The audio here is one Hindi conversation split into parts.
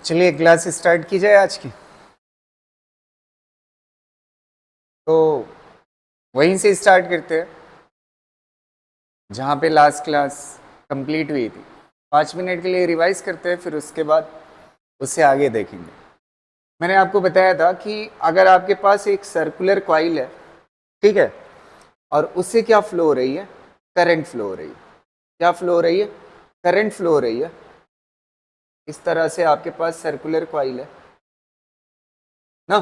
चलिए क्लास स्टार्ट की जाए आज की। तो वहीं से स्टार्ट करते हैं जहाँ पे लास्ट क्लास कंप्लीट हुई थी। 5 मिनट के लिए रिवाइज करते हैं, फिर उसके बाद उससे आगे देखेंगे। मैंने आपको बताया था कि अगर आपके पास एक सर्कुलर कॉइल है, ठीक है, और उससे क्या फ्लो हो रही है? करंट फ्लो हो रही है। क्या फ्लो हो रही है? करंट फ्लो हो रही है। इस तरह से आपके पास सर्कुलर कॉइल है ना।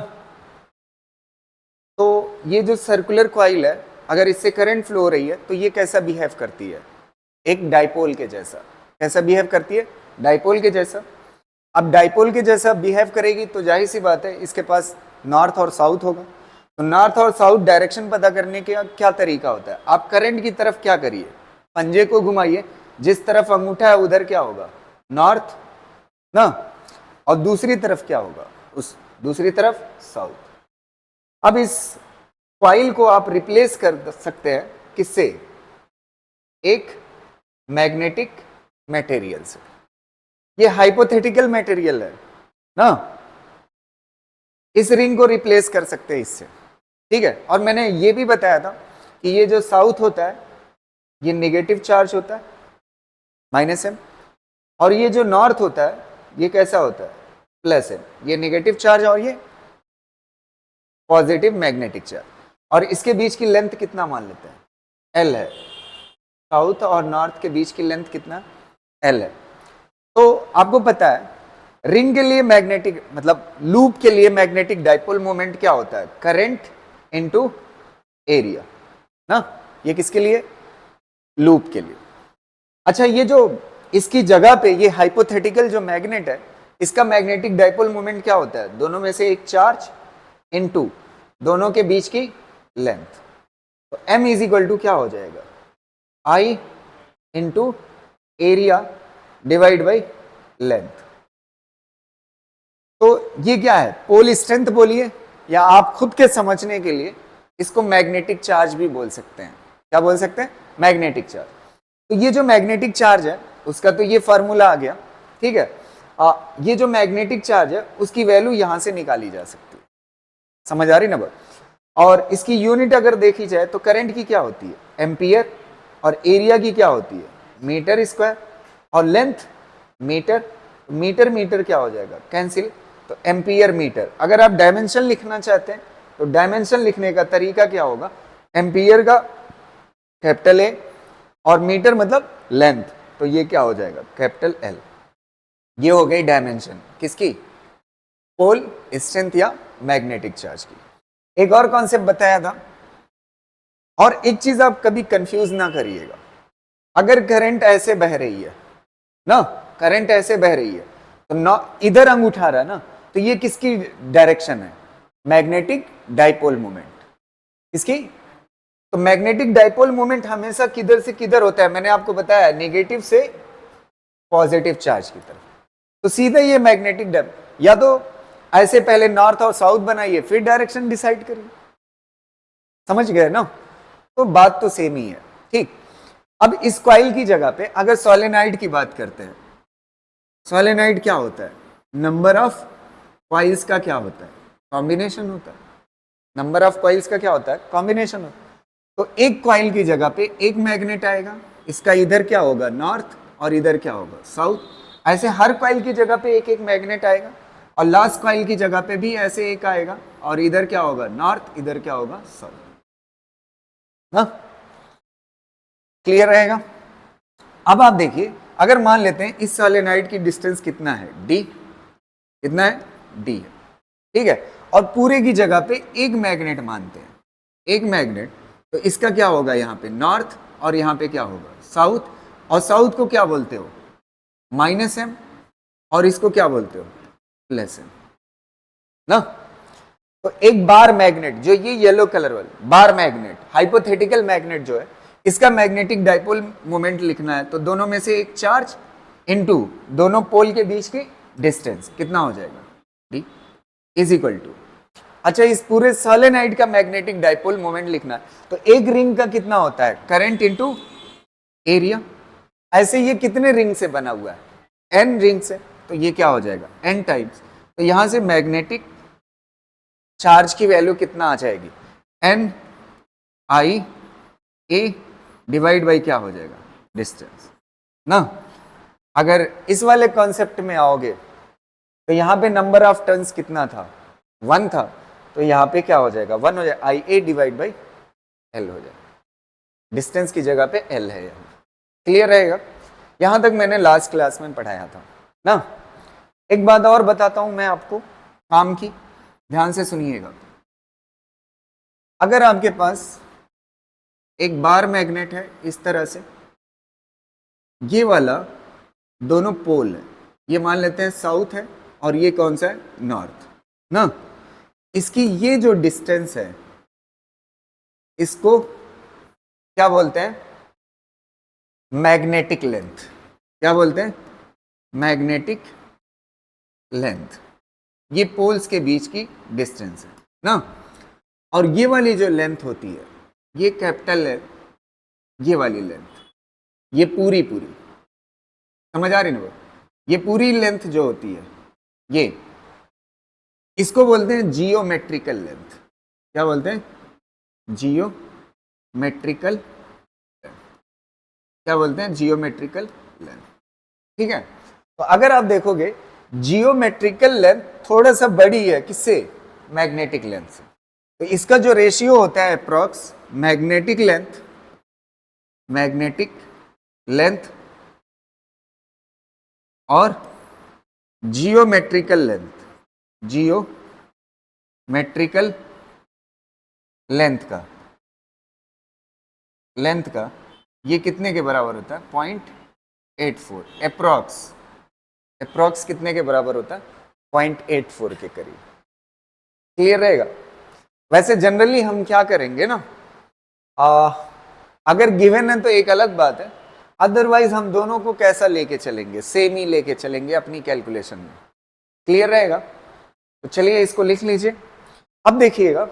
तो ये जो सर्कुलर कॉइल है, अगर इससे करंट फ्लो हो रही है तो ये कैसा बिहेव करती है? एक डाइपोल के जैसा। कैसा बिहेव करती है? डाइपोल के जैसा। अब डाइपोल के जैसा बिहेव करेगी तो जाहिर सी बात है इसके पास नॉर्थ और साउथ होगा। तो नॉर्थ और साउथ डायरेक्शन पता करने का क्या तरीका होता है? आप करंट की तरफ क्या करिए, पंजे को घुमाइए, जिस तरफ अंगूठा है उधर क्या होगा? नॉर्थ ना। और दूसरी तरफ क्या होगा? उस दूसरी तरफ साउथ। अब इस कॉइल को आप रिप्लेस कर सकते हैं किससे? एक मैग्नेटिक मटेरियल से। ये हाइपोथेटिकल मटेरियल है ना। इस रिंग को रिप्लेस कर सकते हैं इससे, ठीक है। और मैंने ये भी बताया था कि ये जो साउथ होता है ये नेगेटिव चार्ज होता है, -m, और ये जो नॉर्थ होता है ये कैसा होता है? +m। ये नेगेटिव चार्ज और ये पॉजिटिव मैग्नेटिक चार्ज। और इसके बीच की लेंथ कितना मान लेते हैं? L है। साउथ और नॉर्थ के बीच की लेंथ कितना? L है। तो आपको पता है रिंग के लिए मैग्नेटिक मतलब लूप के लिए मैग्नेटिक डाइपोल मोमेंट क्या होता है? करंट इनटू एरिया ना। ये किसके लिए? लूप के लिए। अच्छा, ये जो इसकी जगह पे ये हाइपोथेटिकल जो मैग्नेट है, इसका मैग्नेटिक डाइपोल मोमेंट क्या होता है? दोनों में से एक चार्ज इनटू दोनों के बीच की लेंथ। तो m इज इक्वल टू क्या हो जाएगा? I into area divide by length. तो ये क्या है? पोल स्ट्रेंथ बोलिए, या आप खुद के समझने के लिए इसको मैग्नेटिक चार्ज भी बोल सकते हैं। क्या बोल सकते हैं? Magnetic charge. तो ये जो मैग्नेटिक चार्ज है उसका तो ये फॉर्मूला आ गया, ठीक है। ये जो मैग्नेटिक चार्ज है उसकी वैल्यू यहां से निकाली जा सकती है। समझ आ रही ना बात? और इसकी यूनिट अगर देखी जाए तो करंट की क्या होती है? एम्पियर। और एरिया की क्या होती है? Metre square. और लेंथ मीटर। मीटर मीटर क्या हो जाएगा? कैंसिल। तो एम्पियर मीटर। अगर आप डायमेंशन लिखना चाहते हैं तो डायमेंशन लिखने का तरीका क्या होगा? एम्पियर का कैपिटल ए और मीटर मतलब लेंथ, तो ये क्या हो जाएगा? Capital L. ये हो गई डायमेंशन किसकी? पोल स्ट्रेंथ या मैग्नेटिक चार्ज की। एक और कॉन्सेप्ट बताया था, और एक चीज आप कभी कंफ्यूज ना करिएगा। अगर करंट ऐसे बह रही है ना, करंट ऐसे बह रही है तो ना इधर अंगूठा रहा ना, तो ये किसकी डायरेक्शन है? Magnetic dipole moment. किसकी? तो मैग्नेटिक डाइपोल मोमेंट हमेशा किधर से किधर होता है? मैंने आपको बताया नेगेटिव से पॉजिटिव चार्ज की तरफ। तो सीधा ये मैग्नेटिक डाइपोल, या तो ऐसे पहले नॉर्थ और साउथ बनाइए फिर डायरेक्शन डिसाइड करिए। समझ गए ना? तो बात तो सेम ही है, ठीक। अब इस कॉइल की जगह पे अगर सोलेनॉइड की बात करते हैं, सोलेनॉइड क्या होता है? नंबर ऑफ कॉइल्स का क्या होता है? कॉम्बिनेशन होता है। नंबर ऑफ कॉइल्स का क्या होता है? कॉम्बिनेशन होता है। तो एक कॉइल की जगह पे एक मैग्नेट आएगा, इसका इधर क्या होगा? नॉर्थ, और इधर क्या होगा? साउथ। ऐसे हर कॉइल की जगह पे एक एक मैग्नेट आएगा, और लास्ट कॉइल की जगह पे भी ऐसे एक आएगा, और इधर क्या होगा? नॉर्थ, इधर क्या होगा? साउथ। ना क्लियर रहेगा? अब आप देखिए, अगर मान लेते हैं इस सोलेनॉइड की डिस्टेंस कितना है? d। कितना है? d है, ठीक है। और पूरे की जगह पे एक मैग्नेट मानते हैं, एक मैग्नेट। तो इसका क्या होगा? यहाँ पे नॉर्थ, और यहाँ पे क्या होगा? साउथ। और साउथ को क्या बोलते हो? -m। और इसको क्या बोलते हो? +m ना। तो एक बार मैग्नेट, जो ये येलो कलर वाला बार मैग्नेट, हाइपोथेटिकल मैग्नेट जो है, इसका मैग्नेटिक डाइपोल मोमेंट लिखना है तो दोनों में से एक चार्ज इनटू दोनों पोल के बीच की डिस्टेंस कितना हो जाएगा? d is equal to. अच्छा, इस पूरे सोलेनॉइड का मैग्नेटिक डाइपोल मोमेंट लिखना है तो एक रिंग का कितना होता है? Current into area. ऐसे ये कितने रिंग से बना हुआ है? n रिंग से। तो ये क्या हो जाएगा n टाइम्स। तो यहां से मैग्नेटिक चार्ज की वैल्यू कितना आ जाएगी n i a divide by क्या हो जाएगा डिस्टेंस ना। अगर इस वाले कॉन्सेप्ट में आओगे तो यहाँ पे नंबर ऑफ टर्न्स कितना था 1 था, तो यहाँ पे क्या हो जाएगा 1 हो जाएगा, आई ए डिवाइड बाई एल हो जाएगा, डिस्टेंस की जगह पे एल है यहाँ। क्लियर रहेगा? यहां तक मैंने लास्ट क्लास में पढ़ाया था ना। एक बात और बताता हूं मैं आपको काम की, ध्यान से सुनिएगा। अगर आपके पास एक बार मैग्नेट है इस तरह से, ये वाला दोनों पोल है, ये मान लेते हैं साउथ है और ये कौन सा है नॉर्थ ना। इसकी ये जो डिस्टेंस है इसको क्या बोलते हैं मैग्नेटिक लेंथ। क्या बोलते हैं मैग्नेटिक लेंथ। ये पोल्स के बीच की डिस्टेंस है ना। और ये वाली जो लेंथ होती है ये कैपिटल है, ये वाली लेंथ, ये पूरी समझ आ रही ना वो, ये पूरी लेंथ जो होती है ये, इसको बोलते हैं जियोमेट्रिकल लेंथ। क्या बोलते हैं जियोमेट्रिकल, क्या बोलते हैं जियोमेट्रिकल लेंथ। ठीक है, तो अगर आप देखोगे जियोमेट्रिकल लेंथ थोड़ा सा बड़ी है किससे मैग्नेटिक लेंथ से, तो इसका जो रेशियो होता है अप्रॉक्स मैग्नेटिक लेंथ और जियोमेट्रिकल लेंथ का ये कितने के बराबर होता है 0.84 अप्रॉक्स कितने के बराबर होता है 0.84 के करीब। क्लियर रहेगा? वैसे जनरली हम क्या करेंगे ना, अगर गिवन है तो एक अलग बात है, अदरवाइज हम दोनों को कैसा लेके चलेंगे सेम ही लेके चलेंगे अपनी कैलकुलेशन में। क्लियर रहेगा? तो चलिए इसको लिख लीजिए। अब देखिएगा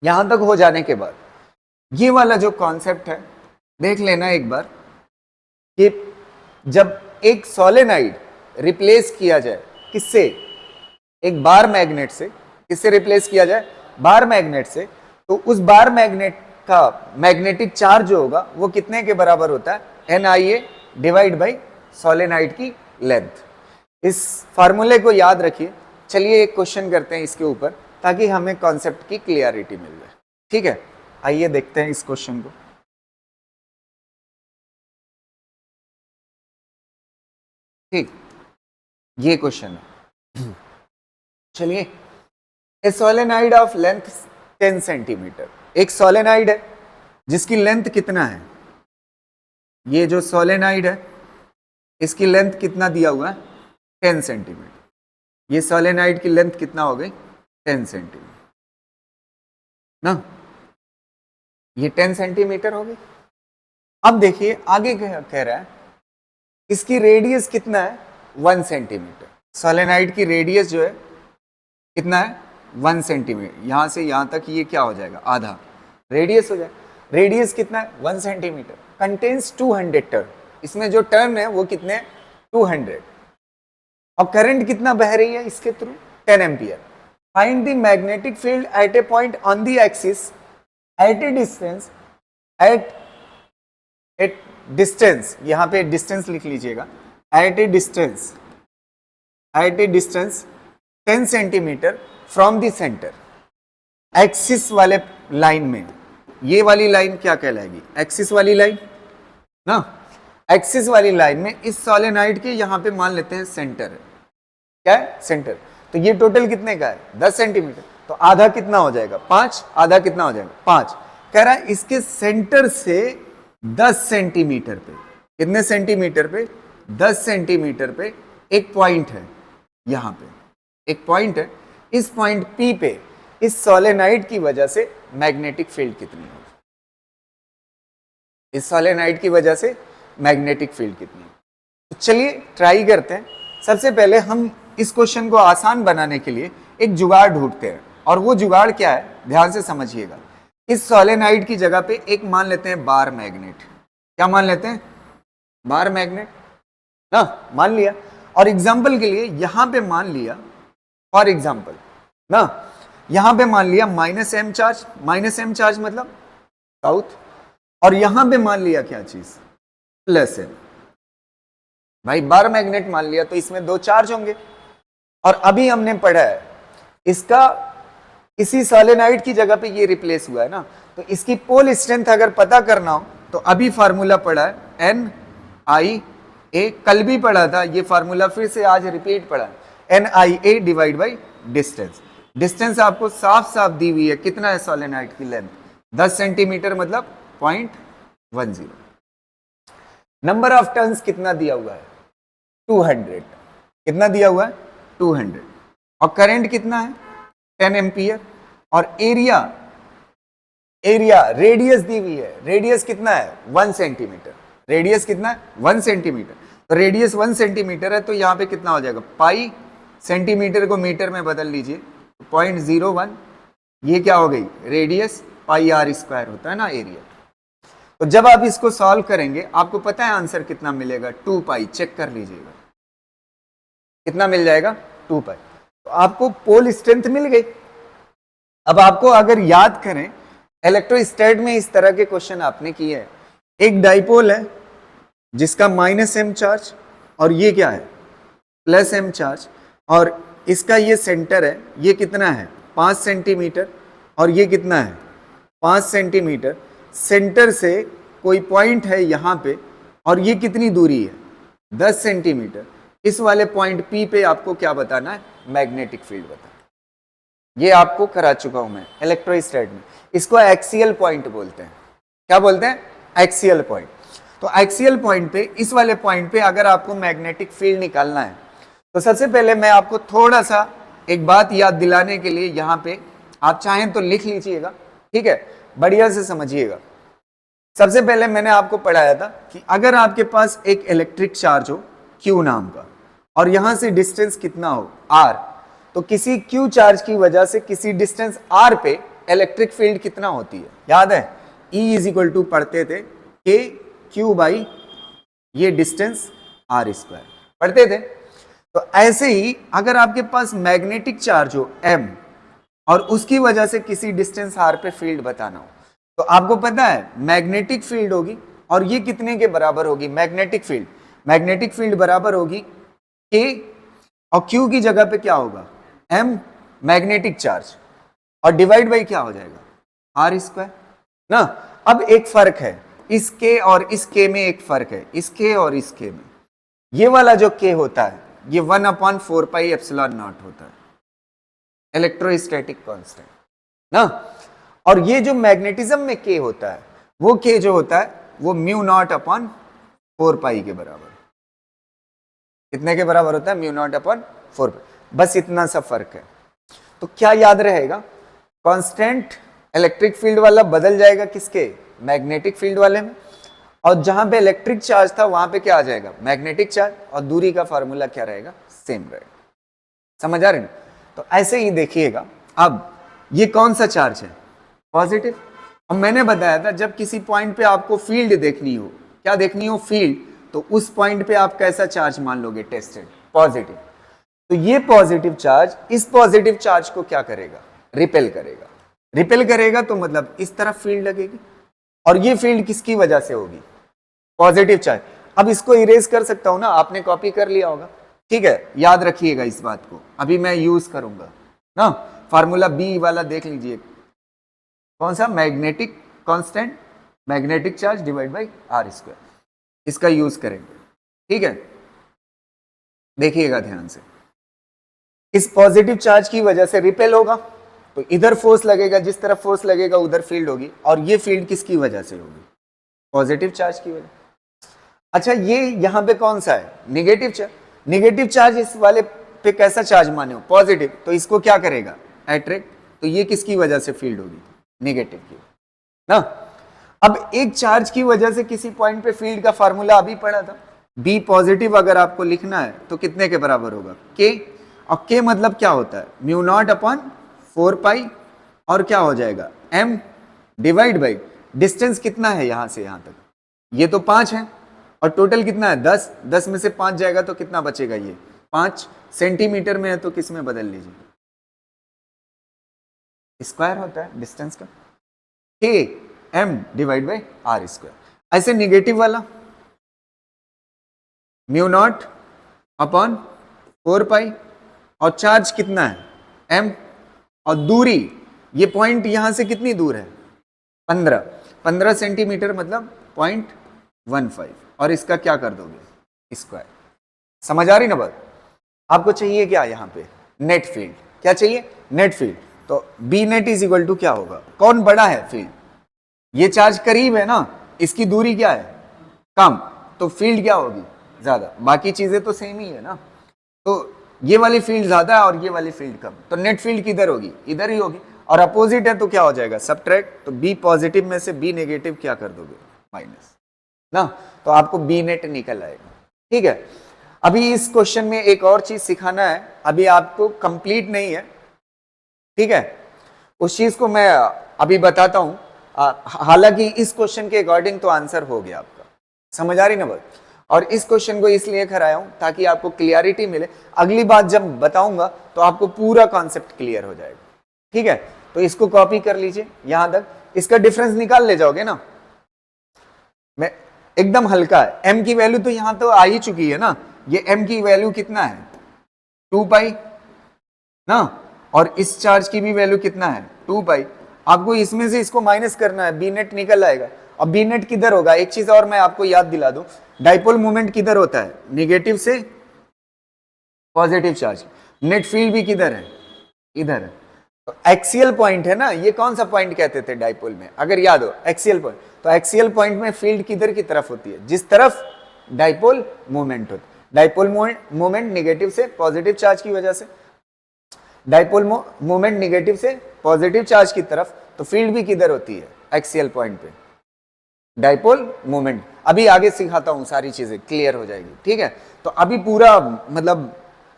यहां तक हो जाने के बाद ये वाला जो कॉन्सेप्ट है देख लेना एक बार कि जब एक सोलेनाइड रिप्लेस किया जाए किससे, एक बार मैग्नेट से, किससे रिप्लेस किया जाए बार मैग्नेट से, तो उस बार मैग्नेट का मैग्नेटिक चार्ज जो होगा वो कितने के बराबर होता है NIA डिवाइड बाई सोलेनाइड की लेंथ। इस फार्मूले को याद रखिए। चलिए एक क्वेश्चन करते हैं इसके ऊपर ताकि हमें कॉन्सेप्ट की क्लियरिटी मिल जाए। ठीक है, आइए देखते हैं इस क्वेश्चन को। ठीक, ये क्वेश्चन है। चलिए, ए सोलेनाइड ऑफ लेंथ 10 सेंटीमीटर, एक सोलेनाइड है जिसकी लेंथ कितना है, ये जो सोलेनाइड है इसकी लेंथ कितना दिया हुआ है 10 सेंटीमीटर। ये सोलेनाइड की लेंथ कितना हो गई 10 सेंटीमीटर ना, ये 10 सेंटीमीटर हो गई। अब देखिए आगे कह रहा है इसकी रेडियस कितना है 1 सेंटीमीटर। सोलेनाइड की रेडियस जो है कितना है 1 सेंटीमीटर, यहां से यहां तक ये क्या हो जाएगा आधा रेडियस हो जाएगा। रेडियस कितना है 1 सेंटीमीटर, कंटेन्स 200 टर्न, इसमें जो टर्न है वो कितने 200, और करंट कितना बह रही है इसके through 10 ampere. Find the magnetic field at a point on the axis at a distance at distance, यहां पे डिस्टेंस लिख लीजिएगा, at a distance 10 centimetre from the centre. Axis वाले लाइन में, ये वाली लाइन क्या कहलाएगी एक्सिस वाली लाइन ना। एक्सिस वाली लाइन में इस सोलेनाइड के यहां पे मान लेते हैं सेंटर है, क्या है सेंटर, तो ये टोटल कितने का है 10 सेंटीमीटर, तो आधा कितना हो जाएगा 5, आधा कितना हो जाएगा 5। कह रहा है इसके सेंटर से 10 सेंटीमीटर पे, कितने सेंटीमीटर पे 10 सेंटीमीटर पे एक पॉइंट है, यहां पे एक पॉइंट है, इस पॉइंट P पे इस सोलेनाइड की वजह से मैग्नेटिक फील्ड कितनी होगी, इस सोलेनाइड की वजह से मैग्नेटिक फील्ड कितनी है। तो चलिए ट्राई करते हैं। सबसे पहले हम इस क्वेश्चन को आसान बनाने के लिए एक जुगाड़ ढूंढते हैं, और वो जुगाड़ क्या है ध्यान से समझिएगा। इस सोलेनाइड की जगह पे एक मान लेते हैं बार मैग्नेट, क्या मान लेते हैं बार मैग्नेट ना, मान लिया। और एग्जाम्पल के लिए यहां पे मान लिया, फॉर एग्जाम्पल ना, यहां पे मान लिया -m चार्ज, -m चार्ज मतलब साउथ, और यहां पे मान लिया क्या चीज, +m। भाई बार मैग्नेट मान लिया तो इसमें 2 चार्ज होंगे। और अभी हमने पढ़ा है इसका, इसी सोलेनॉइड की जगह पे ये रिप्लेस हुआ है ना, तो इसकी पोल स्ट्रेंथ अगर पता करना हो तो अभी फार्मूला पढ़ा है NIA, कल भी पढ़ा था ये फार्मूला, फिर से आज रिपीट पढ़ा है, NIA divide by distance. Distance आपको साफ साफ दी हुई है, कितना है सोलेनॉइड की लेंथ, 10 सेंटीमीटर मतलब 0.10। नंबर ऑफ टर्न्स कितना दिया हुआ है, 200। कितना दिया हुआ है, 200। और करंट कितना है, 10 एम्पियर। और एरिया, रेडियस दी हुई है, रेडियस कितना है, 1 सेंटीमीटर। रेडियस कितना है, 1 सेंटीमीटर। तो रेडियस 1 सेंटीमीटर है तो यहाँ पे कितना हो जाएगा, पाई, सेंटीमीटर को मीटर में बदल लीजिए, 0.01। ये क्या हो गई रेडियस, पाई r² होता है ना एरिया। तो जब आप इसको सॉल्व करेंगे आपको पता है आंसर कितना मिलेगा, 2 पाई। चेक कर लीजिएगा कितना मिल जाएगा, 2 पाई। तो आपको पोल स्ट्रेंथ मिल गई। अब आपको अगर याद करें, इलेक्ट्रोस्टैट में इस तरह के क्वेश्चन आपने किए हैं, एक डाइपोल है जिसका -m चार्ज और ये क्या है, +m चार्ज, और इसका ये सेंटर है, ये कितना है 5 सेंटीमीटर, और ये कितना है 5 सेंटीमीटर। सेंटर से कोई पॉइंट है यहाँ पे, और ये कितनी दूरी है 10 सेंटीमीटर। इस वाले पॉइंट P पे आपको क्या बताना है, मैग्नेटिक फील्ड बताना। ये आपको करा चुका हूं मैं इलेक्ट्रोस्टैट में। इसको एक्सियल पॉइंट बोलते हैं। क्या बोलते हैं, एक्सियल पॉइंट। तो एक्सियल पॉइंट पे, इस वाले पॉइंट पे अगर आपको मैग्नेटिक फील्ड निकालना है तो सबसे पहले मैं आपको थोड़ा सा एक बात याद दिलाने के लिए यहाँ पे, आप चाहें तो लिख लीजिएगा, ठीक है, बढ़िया से समझिएगा। सबसे पहले मैंने आपको पढ़ाया था कि अगर आपके पास एक इलेक्ट्रिक चार्ज हो Q नाम का, और यहां से डिस्टेंस कितना हो R, तो किसी Q चार्ज की वजह से किसी डिस्टेंस R पे इलेक्ट्रिक फील्ड कितना होती है, याद है, E पढ़ते थे KQ बाई ये डिस्टेंस R², पढ़ते थे। तो ऐसे ही अगर आपके पास मैग्नेटिक चार्ज हो M, और उसकी वजह से किसी डिस्टेंस R पे फील्ड बताना हो, तो आपको पता है मैग्नेटिक फील्ड होगी, और ये कितने के बराबर होगी, मैग्नेटिक फील्ड बराबर होगी K, और Q की जगह पे क्या होगा M मैग्नेटिक चार्ज, और डिवाइड बाई क्या हो जाएगा R² ना। अब एक फर्क है, इस K और इस K में एक फर्क है, इस K और इस K में। ये वाला जो K होता है ये 1/4 पाई एप्सिलॉन नॉट होता है, इलेक्ट्रोस्टैटिक कांस्टेंट ना। और ये जो मैग्नेटिज्म में K होता है, वो K जो होता है वो μ0/4 पाई के बराबर। कितने के बराबर होता है, μ0/4 पाई। बस इतना सा फर्क है। तो क्या याद रहेगा, कांस्टेंट इलेक्ट्रिक फील्ड वाला बदल जाएगा किसके, मैग्नेटिक फील्ड वाले में, और जहां पे इलेक्ट्रिक चार्ज था वहां पे क्या आ जाएगा, मैग्नेटिक चार्ज, और दूरी का फार्मूला क्या रहेगा, सेम रहेगा। समझ आ रहे ना। तो ऐसे ही देखिएगा, अब ये कौन सा चार्ज है, पॉजिटिव। अब मैंने बताया था जब किसी पॉइंट पे आपको फील्ड देखनी हो, क्या देखनी हो, फील्ड, तो उस पॉइंट पे आप कैसा चार्ज मान लोगे, टेस्टेड, पॉजिटिव। तो ये पॉजिटिव चार्ज इस पॉजिटिव चार्ज को क्या करेगा, रिपेल करेगा। रिपेल करेगा तो मतलब इस तरफ फील्ड लगेगी, और ये फील्ड किसकी वजह से होगी, पॉजिटिव चार्ज। अब इसको इरेज कर सकता हूं ना, आपने कॉपी कर लिया होगा, ठीक है, याद रखिएगा इस बात को, अभी मैं यूज करूंगा ना। फार्मूला B वाला देख लीजिए, कौन सा, magnetic constant, magnetic charge divide by R², इसका यूज करेंगे, ठीक है। देखिएगा ध्यान से, इस पॉजिटिव चार्ज की वजह से रिपेल होगा, तो इधर फोर्स लगेगा, जिस तरफ फोर्स लगेगा उधर फील्ड होगी, और ये फील्ड किसकी वजह से होगी, पॉजिटिव चार्ज की वजह। अच्छा, ये यहां पे कौन सा है, निगेटिव चार्ज। निगेटिव चार्ज इस वाले पे कैसा चार्ज माने हो, पॉजिटिव, तो इसको क्या करेगा, अट्रैक्ट, तो ये किसकी वजह से फील्ड होगी, नेगेटिव की ना। अब एक चार्ज की वजह से किसी पॉइंट पे फील्ड का फार्मूला अभी पढ़ा था, B पॉजिटिव अगर आपको लिखना है तो कितने के बराबर होगा, K, और K मतलब क्या होता है, μ0/4 पाई, और क्या हो जाएगा M डिवाइड बाई डिस्टेंस कितना है यहां से यहां तक, ये तो 5 है, और टोटल कितना है 10, 10 में से 5 जाएगा तो कितना बचेगा, ये 5 सेंटीमीटर में है तो किस में बदल लीजिए, स्क्वायर होता है डिस्टेंस का, k m divide by r square. ऐसे निगेटिव वाला म्यू नॉट अपॉन 4 पाई, और चार्ज कितना है m, और दूरी ये पॉइंट यहां से कितनी दूर है 15 सेंटीमीटर मतलब 0.15, और इसका क्या कर दोगे स्क्वायर। समझ आ रही ना बात। आपको चाहिए क्या यहाँ पे नेट फील्ड, क्या चाहिए नेट फील्ड, तो B net is equal to क्या होगा, कौन बड़ा है फील्ड, ये चार्ज करीब है ना, इसकी दूरी क्या है कम, तो फील्ड क्या होगी ज्यादा, बाकी चीजें तो सेम ही है ना, तो ये वाली फील्ड ज्यादा है और ये वाली फील्ड कम, तो नेट फील्ड किधर होगी इधर ही होगी, और अपोजिट है तो क्या हो जाएगा सबट्रैक्ट, तो बी पॉजिटिव में से बी नेगेटिव क्या कर दोगे माइनस ना, तो आपको बी नेट निकल आएगा। ठीक है, अभी इस क्वेश्चन में एक और चीज सिखाना है, अभी आपको कंप्लीट नहीं है, ठीक है, उस चीज को मैं अभी बताता हूं, हालांकि इस क्वेश्चन के अकॉर्डिंग तो आंसर हो गया आपका, समझ आ रही ना बात, और इस क्वेश्चन को इसलिए कराया हूं ताकि आपको क्लियरिटी मिले, अगली बात जब बताऊंगा तो आपको पूरा कॉन्सेप्ट क्लियर हो जाएगा। ठीक है, तो इसको कॉपी कर लीजिए यहां तक, इसका डिफरेंस निकाल ले जाओगे ना, मैं एकदम हल्का है, m की वैल्यू तो यहां तो आ ही चुकी है ना, ये m की वैल्यू कितना है 2 पाई ना, और इस चार्ज की भी वैल्यू कितना है 2 पाई, आपको इसमें से इसको माइनस करना है, बी नेट निकल आएगा। अब बी नेट किधर होगा, एक चीज और मैं आपको याद दिला दूं, डाइपोल मोमेंट किधर होता है निगेटिव से पॉजिटिव चार्ज, नेट फील्ड भी किधर है इधर है, तो एक्सियल पॉइंट है ना, ये कौन सा पॉइंट कहते थे डाइपोल में, अगर याद हो एक्सियल पॉइंट, तो एक्सियल पॉइंट में फील्ड किधर की तरफ होती है, जिस तरफ डाइपोल मोमेंट होता है, डाइपोल मोमेंट नेगेटिव से पॉजिटिव चार्ज की वजह से, डाइपोल मोमेंट नेगेटिव से पॉजिटिव चार्ज की तरफ, तो फील्ड भी किधर होती है एक्सियल पॉइंट पे, डाइपोल मोमेंट। अभी आगे सिखाता हूं, सारी चीजें क्लियर हो जाएगी। ठीक है, तो अभी पूरा मतलब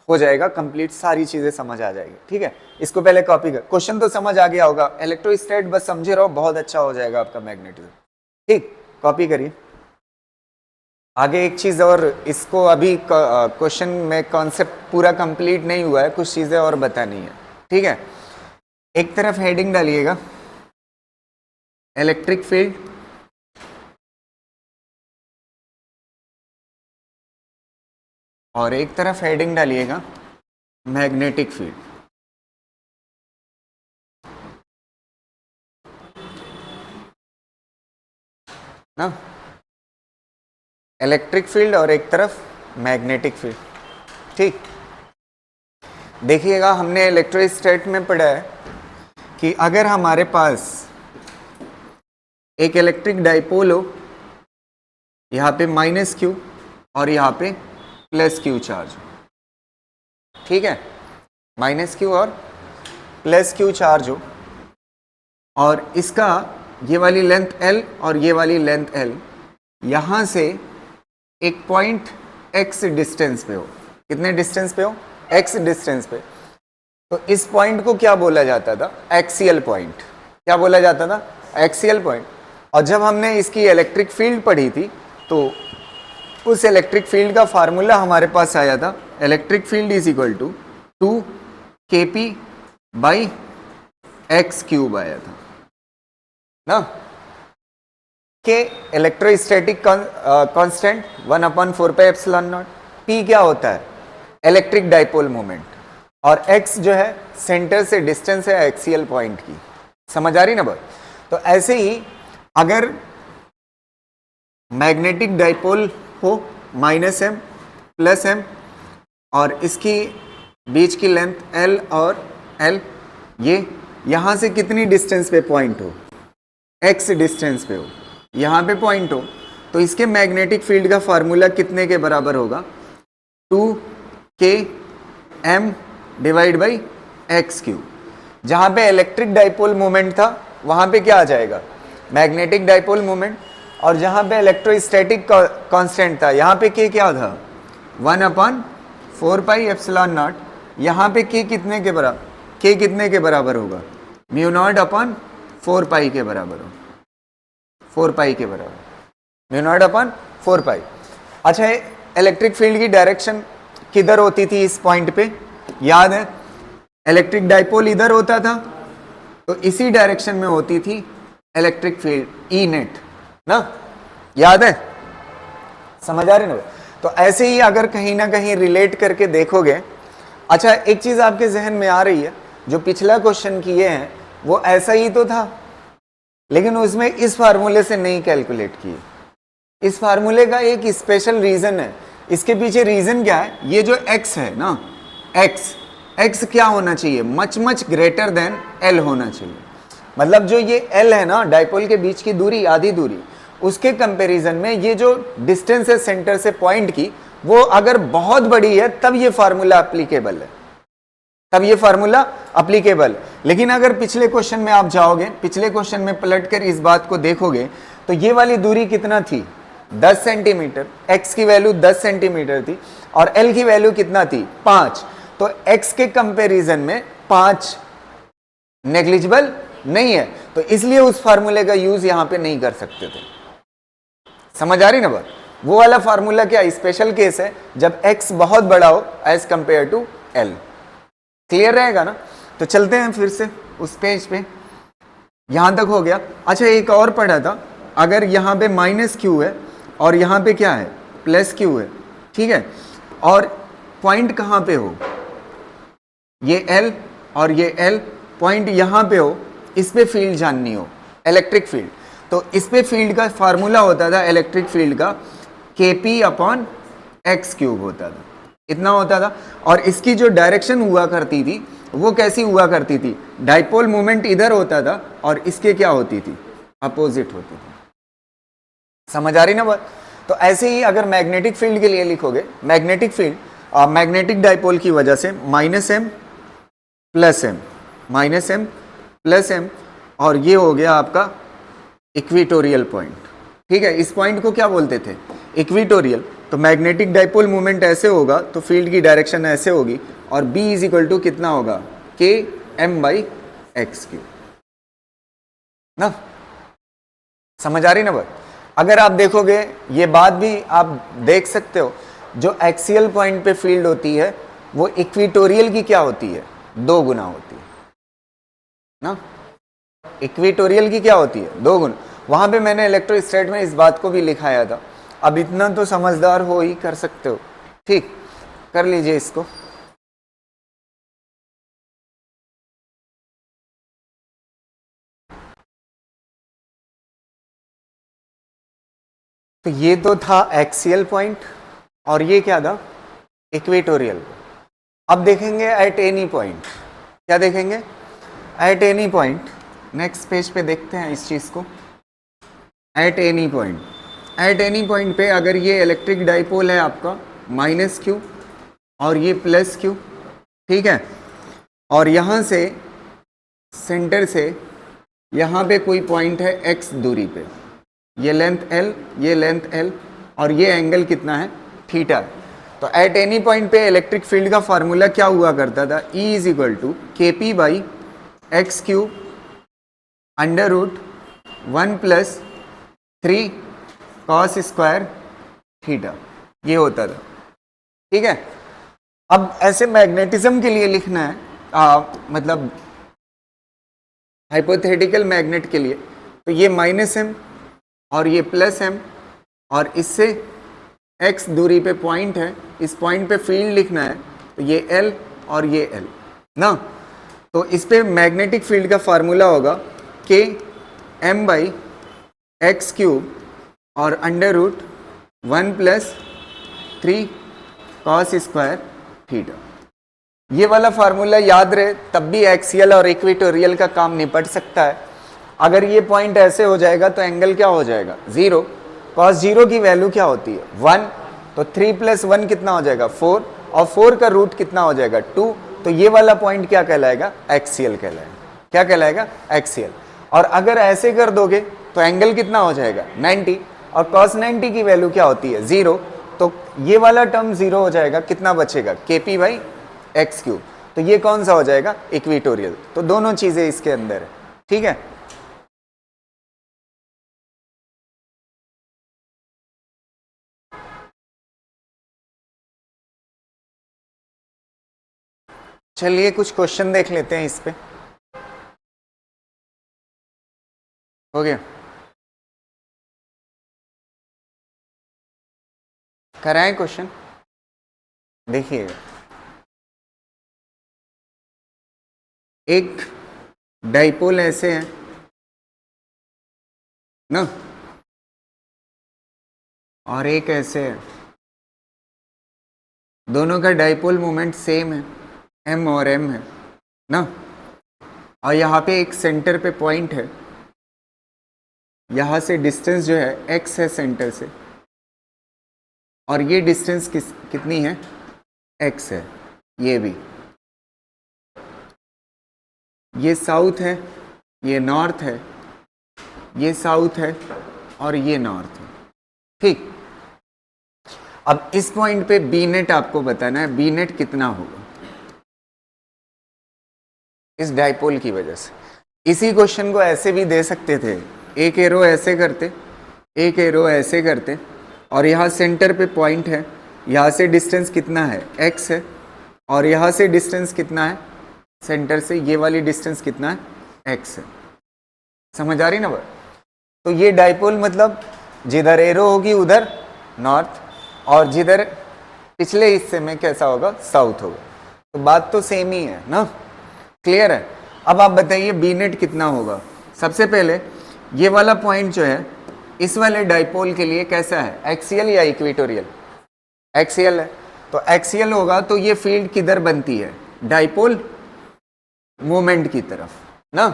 हो जाएगा कंप्लीट, सारी चीजें समझ आ जाएगी। ठीक है, इसको पहले कॉपी कर, क्वेश्चन तो समझ आ गया होगा, इलेक्ट्रोस्टैट बस समझे रहो, बहुत अच्छा हो जाएगा आपका मैग्नेटिज्म। ठीक, कॉपी करिए। आगे एक चीज और, इसको अभी क्वेश्चन में कॉन्सेप्ट पूरा कंप्लीट नहीं हुआ है, कुछ चीजें और बतानी है। ठीक है, एक तरफ हेडिंग डालिएगा इलेक्ट्रिक फील्ड, और एक तरफ हेडिंग डालिएगा मैग्नेटिक फील्ड ना, इलेक्ट्रिक फील्ड और एक तरफ मैग्नेटिक फील्ड। ठीक, देखिएगा हमने इलेक्ट्रोस्टैट में पढ़ा है कि अगर हमारे पास एक इलेक्ट्रिक डाइपोल हो, यहाँ पे -q और यहाँ पे +q चार्ज, ठीक है, -q और +q चार्ज हो, और इसका ये वाली लेंथ l और ये वाली लेंथ l यहां से एक पॉइंट x डिस्टेंस पे हो, कितने डिस्टेंस पे हो x डिस्टेंस पे, तो इस पॉइंट को क्या बोला जाता था एक्सियल पॉइंट, क्या बोला जाता था एक्सियल पॉइंट। और जब हमने इसकी इलेक्ट्रिक फील्ड पढ़ी थी तो उस इलेक्ट्रिक फील्ड का फार्मूला हमारे पास आया था, electric field is equal to 2kp by x cube आया था ना, के इलेक्ट्रोस्टैटिक कांस्टेंट 1/4πε0, p क्या होता है इलेक्ट्रिक डाइपोल मोमेंट, और x जो है सेंटर से डिस्टेंस है एक्सियल पॉइंट की। समझ आ रही ना बात। तो ऐसे ही अगर मैग्नेटिक डाइपोल हो -m +m और इसकी बीच की लेंथ l और l, ये यहां से कितनी डिस्टेंस पे पॉइंट हो x डिस्टेंस पे हो, यहां पे पॉइंट हो, तो इसके मैग्नेटिक फील्ड का फार्मूला कितने के बराबर होगा 2km divide by x cube. जहां पे इलेक्ट्रिक डाइपोल मोमेंट था वहां पे क्या आ जाएगा मैग्नेटिक डाइपोल मोमेंट, और जहां पे इलेक्ट्रोस्टैटिक कांस्टेंट था यहाँ पे k क्या था 1/4πε0, यहाँ पे k कितने के बराबर होगा μ0/4 पाई के बराबर हो, 4 पाई के बराबर μ0/4 पाई। अच्छा, इलेक्ट्रिक फील्ड की डायरेक्शन किधर होती थी इस पॉइंट पे, याद है? इलेक्ट्रिक डाइपोल इधर होता था, तो इसी डायरेक्शन में होती थी इलेक्ट्रिक फील्ड ई नेट ना, याद है? समझ आ रही ना? तो ऐसे ही अगर कहीं ना कहीं रिलेट करके देखोगे, अच्छा एक चीज आपके जहन में आ रही है, जो पिछला क्वेश्चन किए हैं वो ऐसा ही तो था, लेकिन उसमें इस फार्मूले से नहीं कैलकुलेट किए। इस फार्मूले का एक स्पेशल रीजन है, इसके पीछे रीजन क्या है? ये जो x है ना, x क्या होना चाहिए? Much much greater than l होना चाहिए। मतलब जो ये l है ना, डाइपोल के बीच की दूरी, आधी दूरी, उसके कंपैरिजन में ये जो डिस्टेंस है सेंटर से पॉइंट की, वो अगर बहुत बड़ी है तब ये फार्मूला एप्लीकेबल है, तब ये फार्मूला एप्लीकेबल। लेकिन अगर पिछले क्वेश्चन में आप जाओगे, पिछले क्वेश्चन में पलट कर इस बात को देखोगे, तो ये वाली दूरी कितना थी? 10 सेंटीमीटर। x की वैल्यू 10 सेंटीमीटर थी और l की वैल्यू कितना थी? 5। तो x के कंपैरिजन में 5 नेग्लिजिबल नहीं है, तो इसलिए उस फार्मूले का यूज यहां पे नहीं कर सकते थे। समझ आ रही ना बात? वो वाला फार्मूला क्या स्पेशल केस है, जब x बहुत बड़ा हो as compare to l। Clear रहेगा ना? तो चलते हैं फिर से उस पेज पे, यहां तक हो गया। अच्छा, एक और पढ़ा था, अगर यहां पे माइनस क्यू है और यहां पे क्या है? प्लस क्यू है, ठीक है, और पॉइंट कहां पे हो? ये L और ये L, पॉइंट यहां पे हो, इस पे फील्ड जाननी हो, इलेक्ट्रिक फील्ड, तो इस पे फील्ड का फार्मूला होता था इलेक्ट्रिक फील्ड का kp अपॉन एक्स क्यूब होता था, इतना होता था। और इसकी जो डायरेक्शन हुआ करती थी वो कैसी हुआ करती थी? डाइपोल मोमेंट इधर होता था और इसके क्या होती थी? अपोजिट होती थी। समझ आ रही ना बात? तो ऐसे ही अगर मैग्नेटिक फील्ड के लिए लिखोगे, मैग्नेटिक फील्ड मैग्नेटिक डाइपोल की वजह से minus m plus m, minus m plus m, और ये हो गया आपका इक्वेटोरियल पॉइंट, ठीक है। इस पॉइंट को क्या बोलते थे? इक्वेटोरियल। तो मैग्नेटिक डाइपोल मूवमेंट ऐसे होगा तो फील्ड की डायरेक्शन ऐसे होगी, और B इज इक्वल टू कितना होगा? K m by x Q ना। समझ आ रही ना बात? अगर आप देखोगे, ये बात भी आप देख सकते हो, जो एक्सियल पॉइंट पे फील्ड होती है वो इक्वेटोरियल की क्या होती है? 2 गुना होती है ना। इक्वेटोरियल की क्या होती है? 2 गुना। वहां पे मैंने इलेक्ट्रोस्टैट में इस बात को भी लिखाया था। अब इतना तो समझदार हो ही कर सकते हो, ठीक, कर लीजिए इसको। तो ये तो था एक्सियल पॉइंट और ये क्या था? इक्वेटोरियल। अब देखेंगे एट एनी पॉइंट, क्या देखेंगे? Eight any point. Next page पे देखते हैं इस चीज को। Eight any point, eight any point पे अगर ये इलेक्ट्रिक डाइपोल है आपका माइनस क्यू और ये प्लस क्यू, ठीक है, और यहां से सेंटर से यहां पे कोई पॉइंट है x दूरी पे, ये लेंथ l, ये लेंथ l, और ये एंगल कितना है? थीटा। तो एट एनी पॉइंट पे इलेक्ट्रिक फील्ड का फार्मूला क्या हुआ करता था? E is equal to k p by x cube under root 1 plus 3 cos square theta, ये होता था, ठीक है। अब ऐसे मैग्नेटिज्म के लिए लिखना है, मतलब हाइपोथेटिकल मैग्नेट के लिए, तो ये माइनस एम और ये प्लस एम, और इससे x दूरी पे पॉइंट है, इस पॉइंट पे फील्ड लिखना है, तो ये L और ये L ना। तो इस पे मैग्नेटिक फील्ड का फार्मूला होगा k m by x cube और under root 1 plus 3 cos square theta. ये वाला फार्मूला याद रहे, तब भी एक्सियल और इक्वेटोरियल का काम निपट सकता है। अगर ये पॉइंट ऐसे हो जाएगा तो एंगल क्या हो जाएगा? 0। कॉस 0 की वैल्यू क्या होती है? 1। तो 3 प्लस 1 कितना हो जाएगा? 4, और 4 का रूट कितना हो जाएगा? 2। तो ये वाला पॉइंट क्या कहलाएगा? एक्सियल कहलाएगा। क्या कहलाएगा? एक्सियल। और अगर ऐसे कर दोगे तो एंगल कितना हो जाएगा? 90, और कॉस 90 की वैल्यू क्या होती है? 0। तो ये वाला टर्म 0 हो जाएगा, कितना बचेगा? के पी बाई एक्स क्यूब। तो ये कौन सा हो जाएगा? इक्वेटोरियल। तो दोनों चीजें इसके अंदर है, ठीक है। चलिए कुछ क्वेश्चन देख लेते हैं इस पे। हो गया, कराएं क्वेश्चन, देखिएगा। एक डाइपोल ऐसे है ना, और एक ऐसे है, दोनों का डाइपोल मोमेंट सेम है, m और m है ना, और यहाँ पे एक सेंटर पे पॉइंट है, यहाँ से डिस्टेंस जो है x है सेंटर से, और ये डिस्टेंस कितनी है, x है, ये भी, ये साउथ है, ये नॉर्थ है, ये साउथ है और ये नॉर्थ है, ठीक। अब इस पॉइंट पे बी नेट आपको बताना है, बी नेट कितना होगा इस डाइपोल की वजह से। इसी क्वेश्चन को ऐसे भी दे सकते थे, एक एरो ऐसे करते, एक एरो ऐसे करते, और यहाँ सेंटर पे पॉइंट है, यहाँ से डिस्टेंस कितना है, x है, और यहाँ से डिस्टेंस कितना है सेंटर से, ये वाली डिस्टेंस कितना है, x है। समझ आ रही ना बात? तो ये डाइपोल मतलब जिधर एरो होगी उधर नॉर्थ, और जिधर पिछले हिस्से में कैसा होगा, साउथ होगा। तो बात तो सेम ही है ना, क्लियर है। अब आप बताइए बी नेट कितना होगा। सबसे पहले ये वाला पॉइंट जो है इस वाले डाइपोल के लिए कैसा है, एक्सियल या इक्वेटोरियल, एक्सियल है, तो एक्सियल होगा तो ये फील्ड किधर बनती है, डाइपोल मोमेंट की तरफ ना।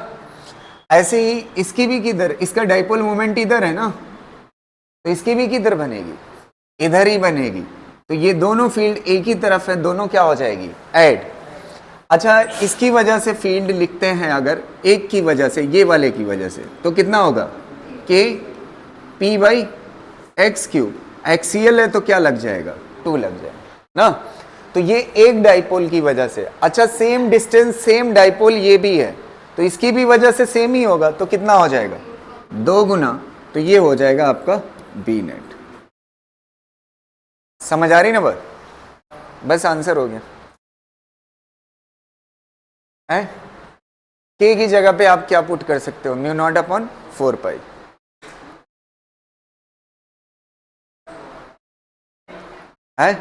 ऐसे ही इसकी भी किधर, इसका डाइपोल मोमेंट इधर है ना, तो इसकी भी किधर बनेगी, इधर ही बनेगी। तो ये दोनों फील्ड एक ही तरफ है, दोनों क्या हो जाएगी, ऐड। अच्छा, इसकी वजह से फील्ड लिखते हैं अगर एक की वजह से, ये वाले की वजह से, तो कितना होगा, के p by x cube, axial है तो क्या लग जाएगा, 2 लग जाएगा ना। तो ये एक डाइपोल की वजह से। अच्छा, सेम डिस्टेंस सेम डाइपोल ये भी है, तो इसकी भी वजह से सेम ही होगा, तो कितना हो जाएगा, 2 गुना, तो ये हो जाएगा आपका बी नेट। समझ आ रही ना बात, बस आंसर हो गया है। के की जगह पे आप क्या पुट कर सकते हो, म्यू नॉट अपॉन 4 पाई है,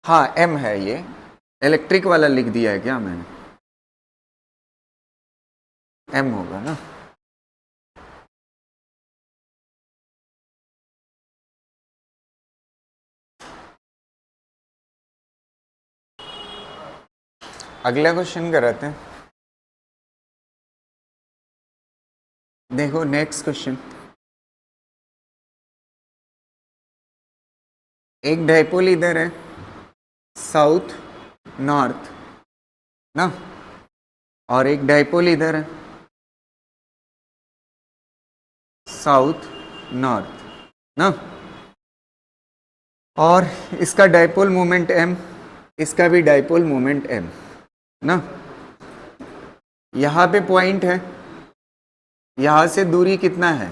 हाँ m है, ये इलेक्ट्रिक वाला लिख दिया है क्या मैंने, m होगा ना। अगला क्वेश्चन कराते हैं, देखो नेक्स्ट क्वेश्चन। एक डाइपोल इधर है, साउथ नॉर्थ ना, और एक डाइपोल इधर है, साउथ नॉर्थ ना, और इसका डाइपोल मोमेंट m, इसका भी डाइपोल मोमेंट m ना। यहाँ पे पॉइंट है, यहाँ से दूरी कितना है,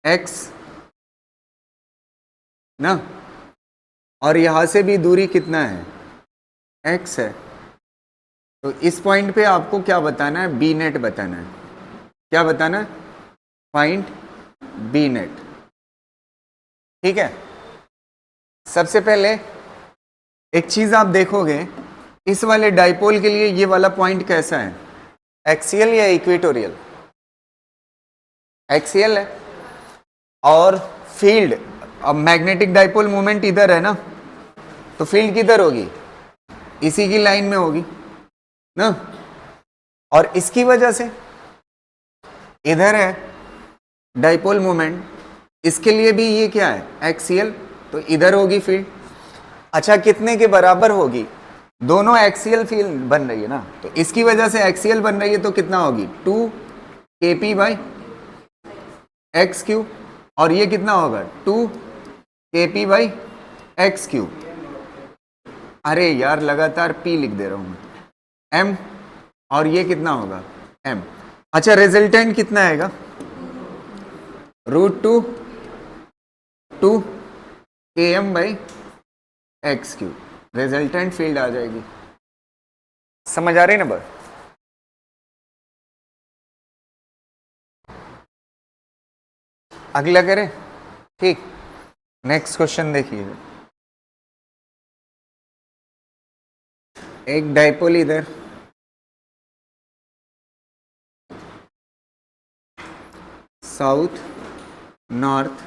x ना, और यहाँ से भी दूरी कितना है, x है। तो इस पॉइंट पे आपको क्या बताना है, बी नेट बताना है। क्या बताना है, फाइंड बी नेट, ठीक है। सबसे पहले एक चीज आप देखोगे, इस वाले डाइपोल के लिए ये वाला पॉइंट कैसा है, एक्सियल या इक्वेटोरियल, एक्सियल है। और फील्ड, अब मैग्नेटिक डाइपोल मोमेंट इधर है ना, तो फील्ड किधर होगी, इसी की लाइन में होगी ना, और इसकी वजह से इधर है डाइपोल मोमेंट, इसके लिए भी ये क्या है, एक्सियल, तो इधर होगी फील्ड। अच्छा, कितने के बराबर होगी, दोनों एक्सियल फील्ड बन रही है ना, तो इसकी वजह से एक्सियल बन रही है, तो कितना होगी, 2 kp बाई एक्स क्यूब, और ये कितना होगा, 2 kp बाई एक्स क्यूब। अरे यार लगातार p लिख दे रहा हूं मैं, m, और ये कितना होगा, m। अच्छा, रिजल्टेंट कितना आएगा, √2 km by x cube, resultant field आ जाएगी। समझ आ रही ना बात? अगला करें? ठीक, नेक्स्ट क्वेश्चन देखिए। एक डाइपोल इधर, साउथ नॉर्थ,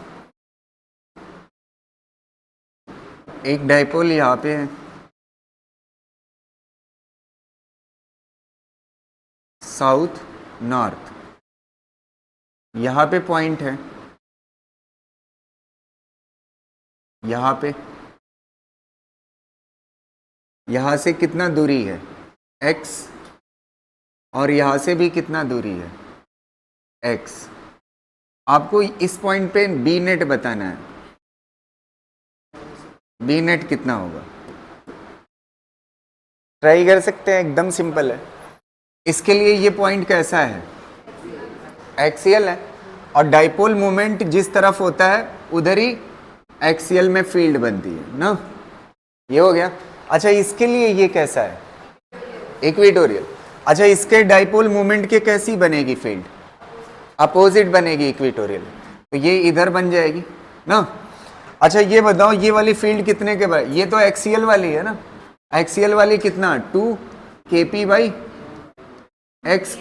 एक डाइपोल यहाँ पे है, साउथ नॉर्थ, यहाँ पे पॉइंट है, यहाँ पे, यहाँ से कितना दूरी है x, और यहाँ से भी कितना दूरी है x। आपको इस पॉइंट पे बी नेट बताना है, बी नेट कितना होगा, ट्राई कर सकते हैं, एकदम सिंपल है। इसके लिए ये पॉइंट कैसा है, एक्सियल है, और डाइपोल मोमेंट जिस तरफ होता है उधर ही एक्सियल में फील्ड बनती है ना, ये हो गया। अच्छा, इसके लिए ये कैसा है, इक्वेटोरियल। अच्छा, इसके डाइपोल मोमेंट के कैसी बनेगी फील्ड, अपोजिट बनेगी इक्वेटोरियल, तो ये इधर बन जाएगी ना। अच्छा, ये बताओ ये वाली फील्ड कितने के बराबर, ये तो एक्सियल वाली है ना, एक्सियल वाली कितना 2 kp बाई एक्स,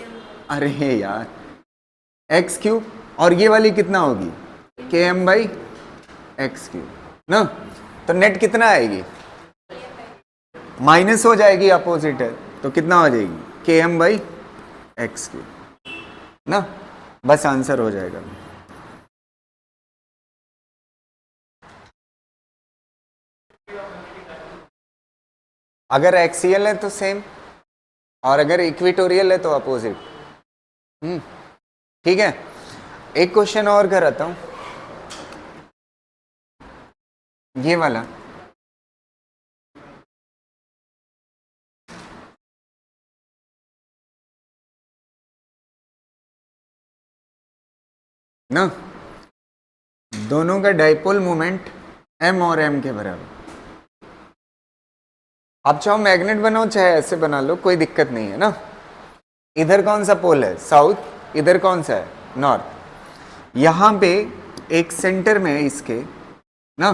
अरे यार एक्स क्यूब, और ये वाली कितना होगी km बाई एक्स क्यूब ना। तो नेट कितना आएगी, माइनस हो जाएगी, अपोजिट है तो कितना हो जाएगी km बाई एक्स क्यूब ना, बस आंसर हो जाएगा। अगर एक्सियल है तो सेम, और अगर इक्वेटोरियल है तो अपोजिट। ठीक है, एक क्वेश्चन और कराता हूं, ये वाला, ना, दोनों का डाइपोल मोमेंट m और m के बराबर। आप चाहो मैग्नेट बनाओ चाहे ऐसे बना लो, कोई दिक्कत नहीं है ना। इधर कौन सा पोल है, साउथ, इधर कौन सा है, नॉर्थ। यहां पे एक सेंटर में इसके ना,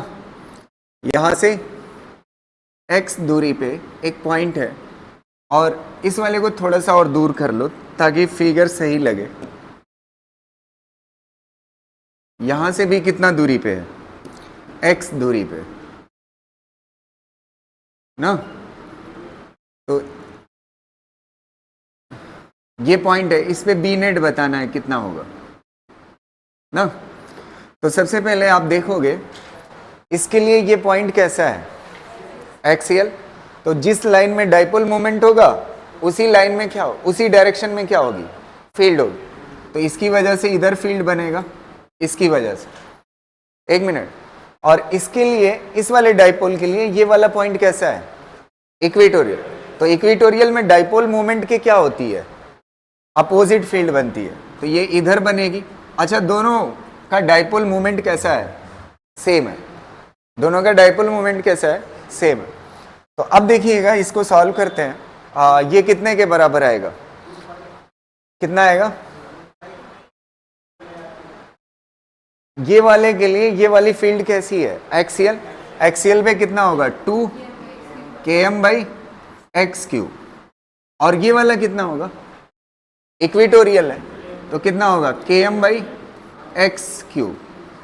यहां से x दूरी पे एक पॉइंट है, और इस वाले को थोड़ा सा और दूर कर लो ताकि फिगर सही लगे। यहां से भी कितना दूरी पे है, x दूरी पे ना, तो ये पॉइंट है, इस पे बी नेट बताना है कितना होगा ना। तो सबसे पहले आप देखोगे इसके लिए ये पॉइंट कैसा है, एक्सियल, तो जिस लाइन में डाइपोल मोमेंट होगा उसी लाइन में क्या हो, उसी डायरेक्शन में क्या होगी, फील्ड होगी, तो इसकी वजह से इधर फील्ड बनेगा, इसकी वजह से, एक मिनट। और इसके लिए, इस वाले डाइपोल के लिए ये वाला पॉइंट कैसा है, इक्वेटोरियल, तो इक्वेटोरियल में डाइपोल मोमेंट के क्या होती है, अपोजिट फील्ड बनती है, तो ये इधर बनेगी। अच्छा, दोनों का डाइपोल मोमेंट कैसा है, सेम है, दोनों का डाइपोल मोमेंट कैसा है, सेम है। तो अब देखिएगा, इसको सॉल्व करते हैं। ये कितने के बराबर आएगा, कितना आएगा, ये वाले के लिए ये वाली फील्ड कैसी है, एक्सियल, एक्सियल पे कितना होगा 2 km बाई एक्स क्यूब, और ये वाला कितना होगा, इक्वेटोरियल है तो कितना होगा km बाई एक्स क्यूब।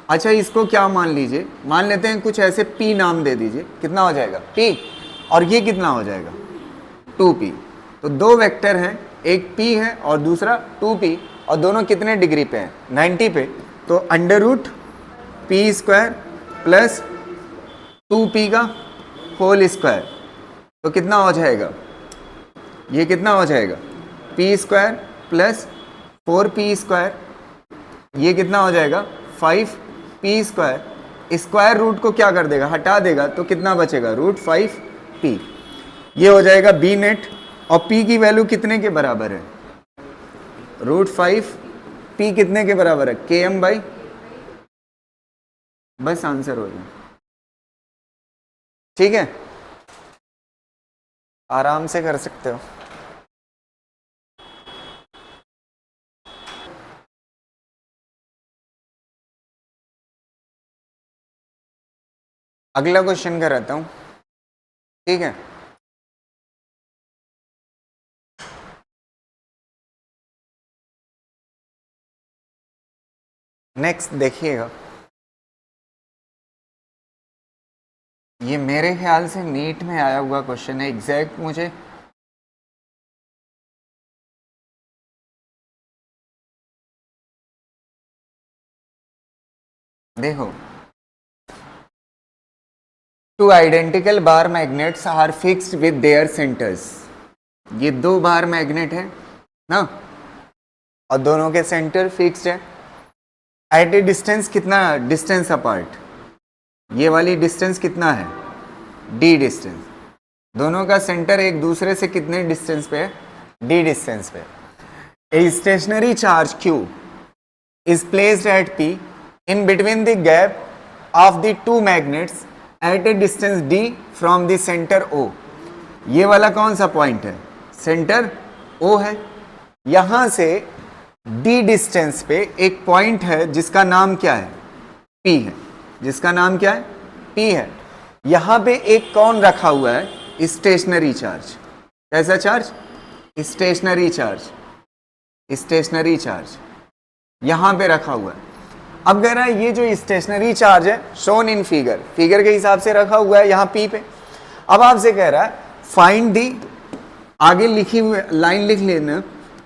अच्छा, इसको क्या मान लीजिए, मान लेते हैं कुछ ऐसे p नाम दे दीजिए, कितना हो जाएगा p, और ये कितना हो जाएगा 2p। तो दो वेक्टर हैं, एक p है और दूसरा 2p, और दोनों कितने डिग्री पे हैं, 90 पे, तो under root p square plus 2p का होल स्क्वायर, तो कितना हो जाएगा, ये कितना हो जाएगा p square plus 4p square, ये कितना हो जाएगा 5p स्क्वायर। स्क्वायर रूट को क्या कर देगा, हटा देगा, तो कितना बचेगा √5p। ये हो जाएगा बी नेट, और p की वैल्यू कितने के बराबर है, √5p कितने के बराबर है, km बाई, बस आंसर हो गया। ठीक है, आराम से कर सकते हो। अगला क्वेश्चन कराता हूं, ठीक है। नेक्स्ट देखिएगा, ये मेरे ख्याल से नीट में आया हुआ क्वेश्चन है, एग्जैक्ट मुझे देखो, two identical bar magnets are fixed with their centres. ये दो बार मैग्नेट है ना, और दोनों के सेंटर फिक्स्ड है एट ए डिस्टेंस, कितना डिस्टेंस अपार्ट, ये वाली डिस्टेंस कितना है, डी डिस्टेंस। दोनों का सेंटर एक दूसरे से कितने डिस्टेंस पे है, डी डिस्टेंस पे। A stationary charge Q is placed at P in between the gap of the two magnets at a distance D from the center O। ये वाला कौन सा पॉइंट है, सेंटर O है। यहां से D डिस्टेंस पे एक पॉइंट है जिसका नाम क्या है, P है, जिसका नाम क्या है, P है। यहां पे एक कौन रखा हुआ है, स्टेशनरी चार्ज। कैसा charge, stationary charge, stationary charge यहां पे रखा हुआ है। अब कह रहा है ये जो स्टेशनरी चार्ज है शोन इन फिगर, फिगर के हिसाब से रखा हुआ है यहाँ पी पे। अब आपसे कह रहा है फाइंड दी, आगे लिखी हुई लाइन लिख लेना,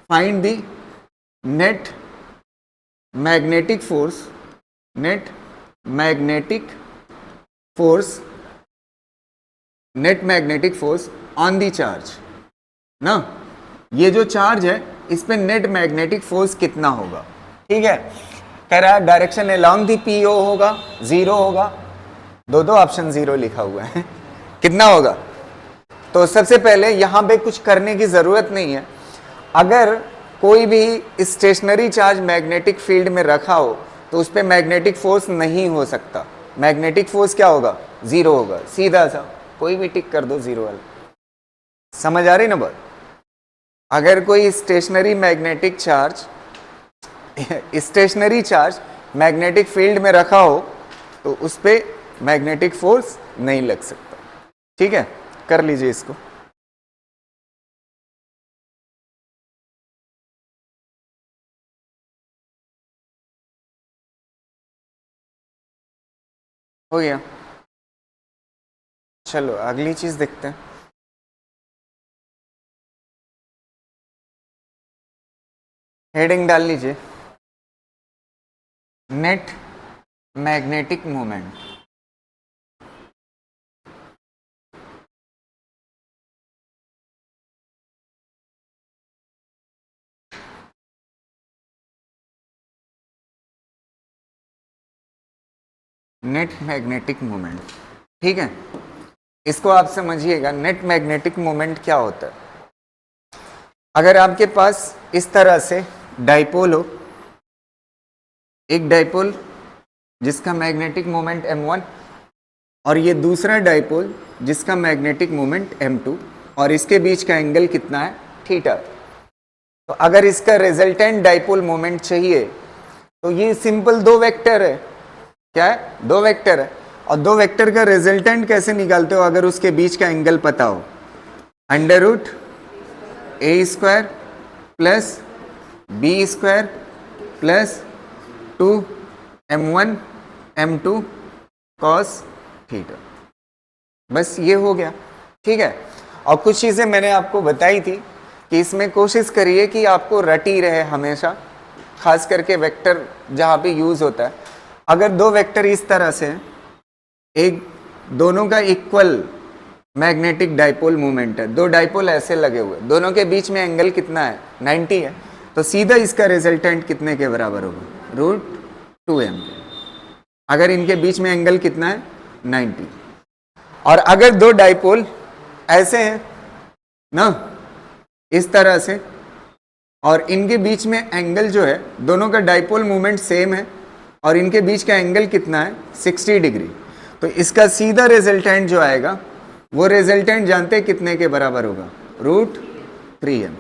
find the net magnetic force, net magnetic force, net magnetic force on the charge ना। ये जो चार्ज है इस पे नेट मैग्नेटिक फोर्स कितना होगा, ठीक है। कह रहा है डायरेक्शन अलोंग दी पीओ होगा, जीरो होगा, दो ऑप्शन जीरो लिखा हुआ है कितना होगा। तो सबसे पहले यहां पे कुछ करने की जरूरत नहीं है। अगर कोई भी स्टेशनरी चार्ज मैग्नेटिक फील्ड में रखा हो तो उस पर मैग्नेटिक फोर्स नहीं हो सकता, मैग्नेटिक फोर्स क्या होगा, जीरो होगा, सीधा सा कोई भी टिक कर दो जीरो वाला। समझ आ रही ना बात। अगर कोई stationary magnetic charge, stationary charge magnetic field में रखा हो तो उस पे मैग्नेटिक फोर्स नहीं लग सकता, ठीक है। कर लीजिए इसको। हो गया, चलो अगली चीज देखते हैं। हेडिंग डाल लीजिए, net magnetic moment. Net magnetic moment, ठीक है। इसको आप समझिएगा, नेट मैग्नेटिक मोमेंट क्या होता है। अगर आपके पास इस तरह से डाइपोल हो, एक डाइपोल जिसका मैग्नेटिक मोमेंट m1 और ये दूसरा डाइपोल जिसका मैग्नेटिक मोमेंट m2, और इसके बीच का एंगल कितना है, थीटा। तो अगर इसका रिजल्टेंट डाइपोल मोमेंट चाहिए तो ये सिंपल दो वेक्टर है, क्या है, दो वेक्टर है। और दो वेक्टर का रिजल्टेंट कैसे निकालते हो, अगर उसके बीच का एंगल पता हो, under root A square plus B square plus 2m1 m2 cos theta. बस ये हो गया, ठीक है। और कुछ चीज़ें मैंने आपको बताई थी कि इसमें कोशिश करिए कि आपको रटी रहे हमेशा, खास करके वेक्टर जहाँ पे यूज़ होता है। अगर दो वेक्टर इस तरह से, एक दोनों का इक्वल मैग्नेटिक डाइपोल मोमेंट है, दो डाइपोल ऐसे लगे हुए, दोनों के बीच में एंगल कितना है, 90 है, तो सीधा इसका रिजल्टेंट कितने के बराबर होगा, √2m। अगर इनके बीच में एंगल कितना है, 90। और अगर दो डाइपोल ऐसे हैं ना, इस तरह से, और इनके बीच में एंगल जो है, दोनों का डाइपोल मोमेंट सेम है और इनके बीच का एंगल कितना है, 60 डिग्री, तो इसका सीधा रिजल्टेंट जो आएगा वो रिजल्टेंट जानते कितने के बराबर होगा, √3m।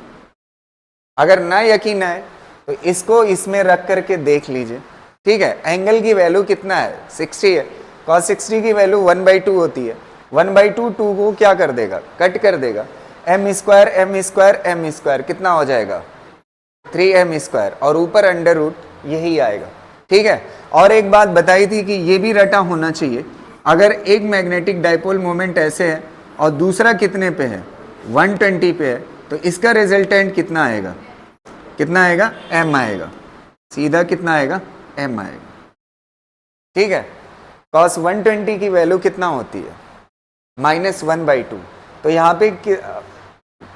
अगर ना यकीन आए तो इसको इसमें रख करके देख लीजिए, ठीक है। एंगल की वैल्यू कितना है, 60 है, cos 60 की वैल्यू 1/2 होती है। 1/2 2 को क्या कर देगा, कट कर देगा। m square m square m square कितना हो जाएगा 3m स्क्वायर, और ऊपर अंडर रूट यही आएगा। ठीक है, और एक बात बताई थी कि ये भी रटा होना चाहिए, अगर एक मैग्नेटिक डाइपोल मोमेंट ऐसे है और दूसरा कितने पे है 120 पे है, तो इसका रिजल्टेंट कितना आएगा, कितना आएगा m आएगा, सीधा कितना आएगा m आएगा। ठीक है, cos 120 की वैल्यू कितना होती है -1/2, तो यहाँ पे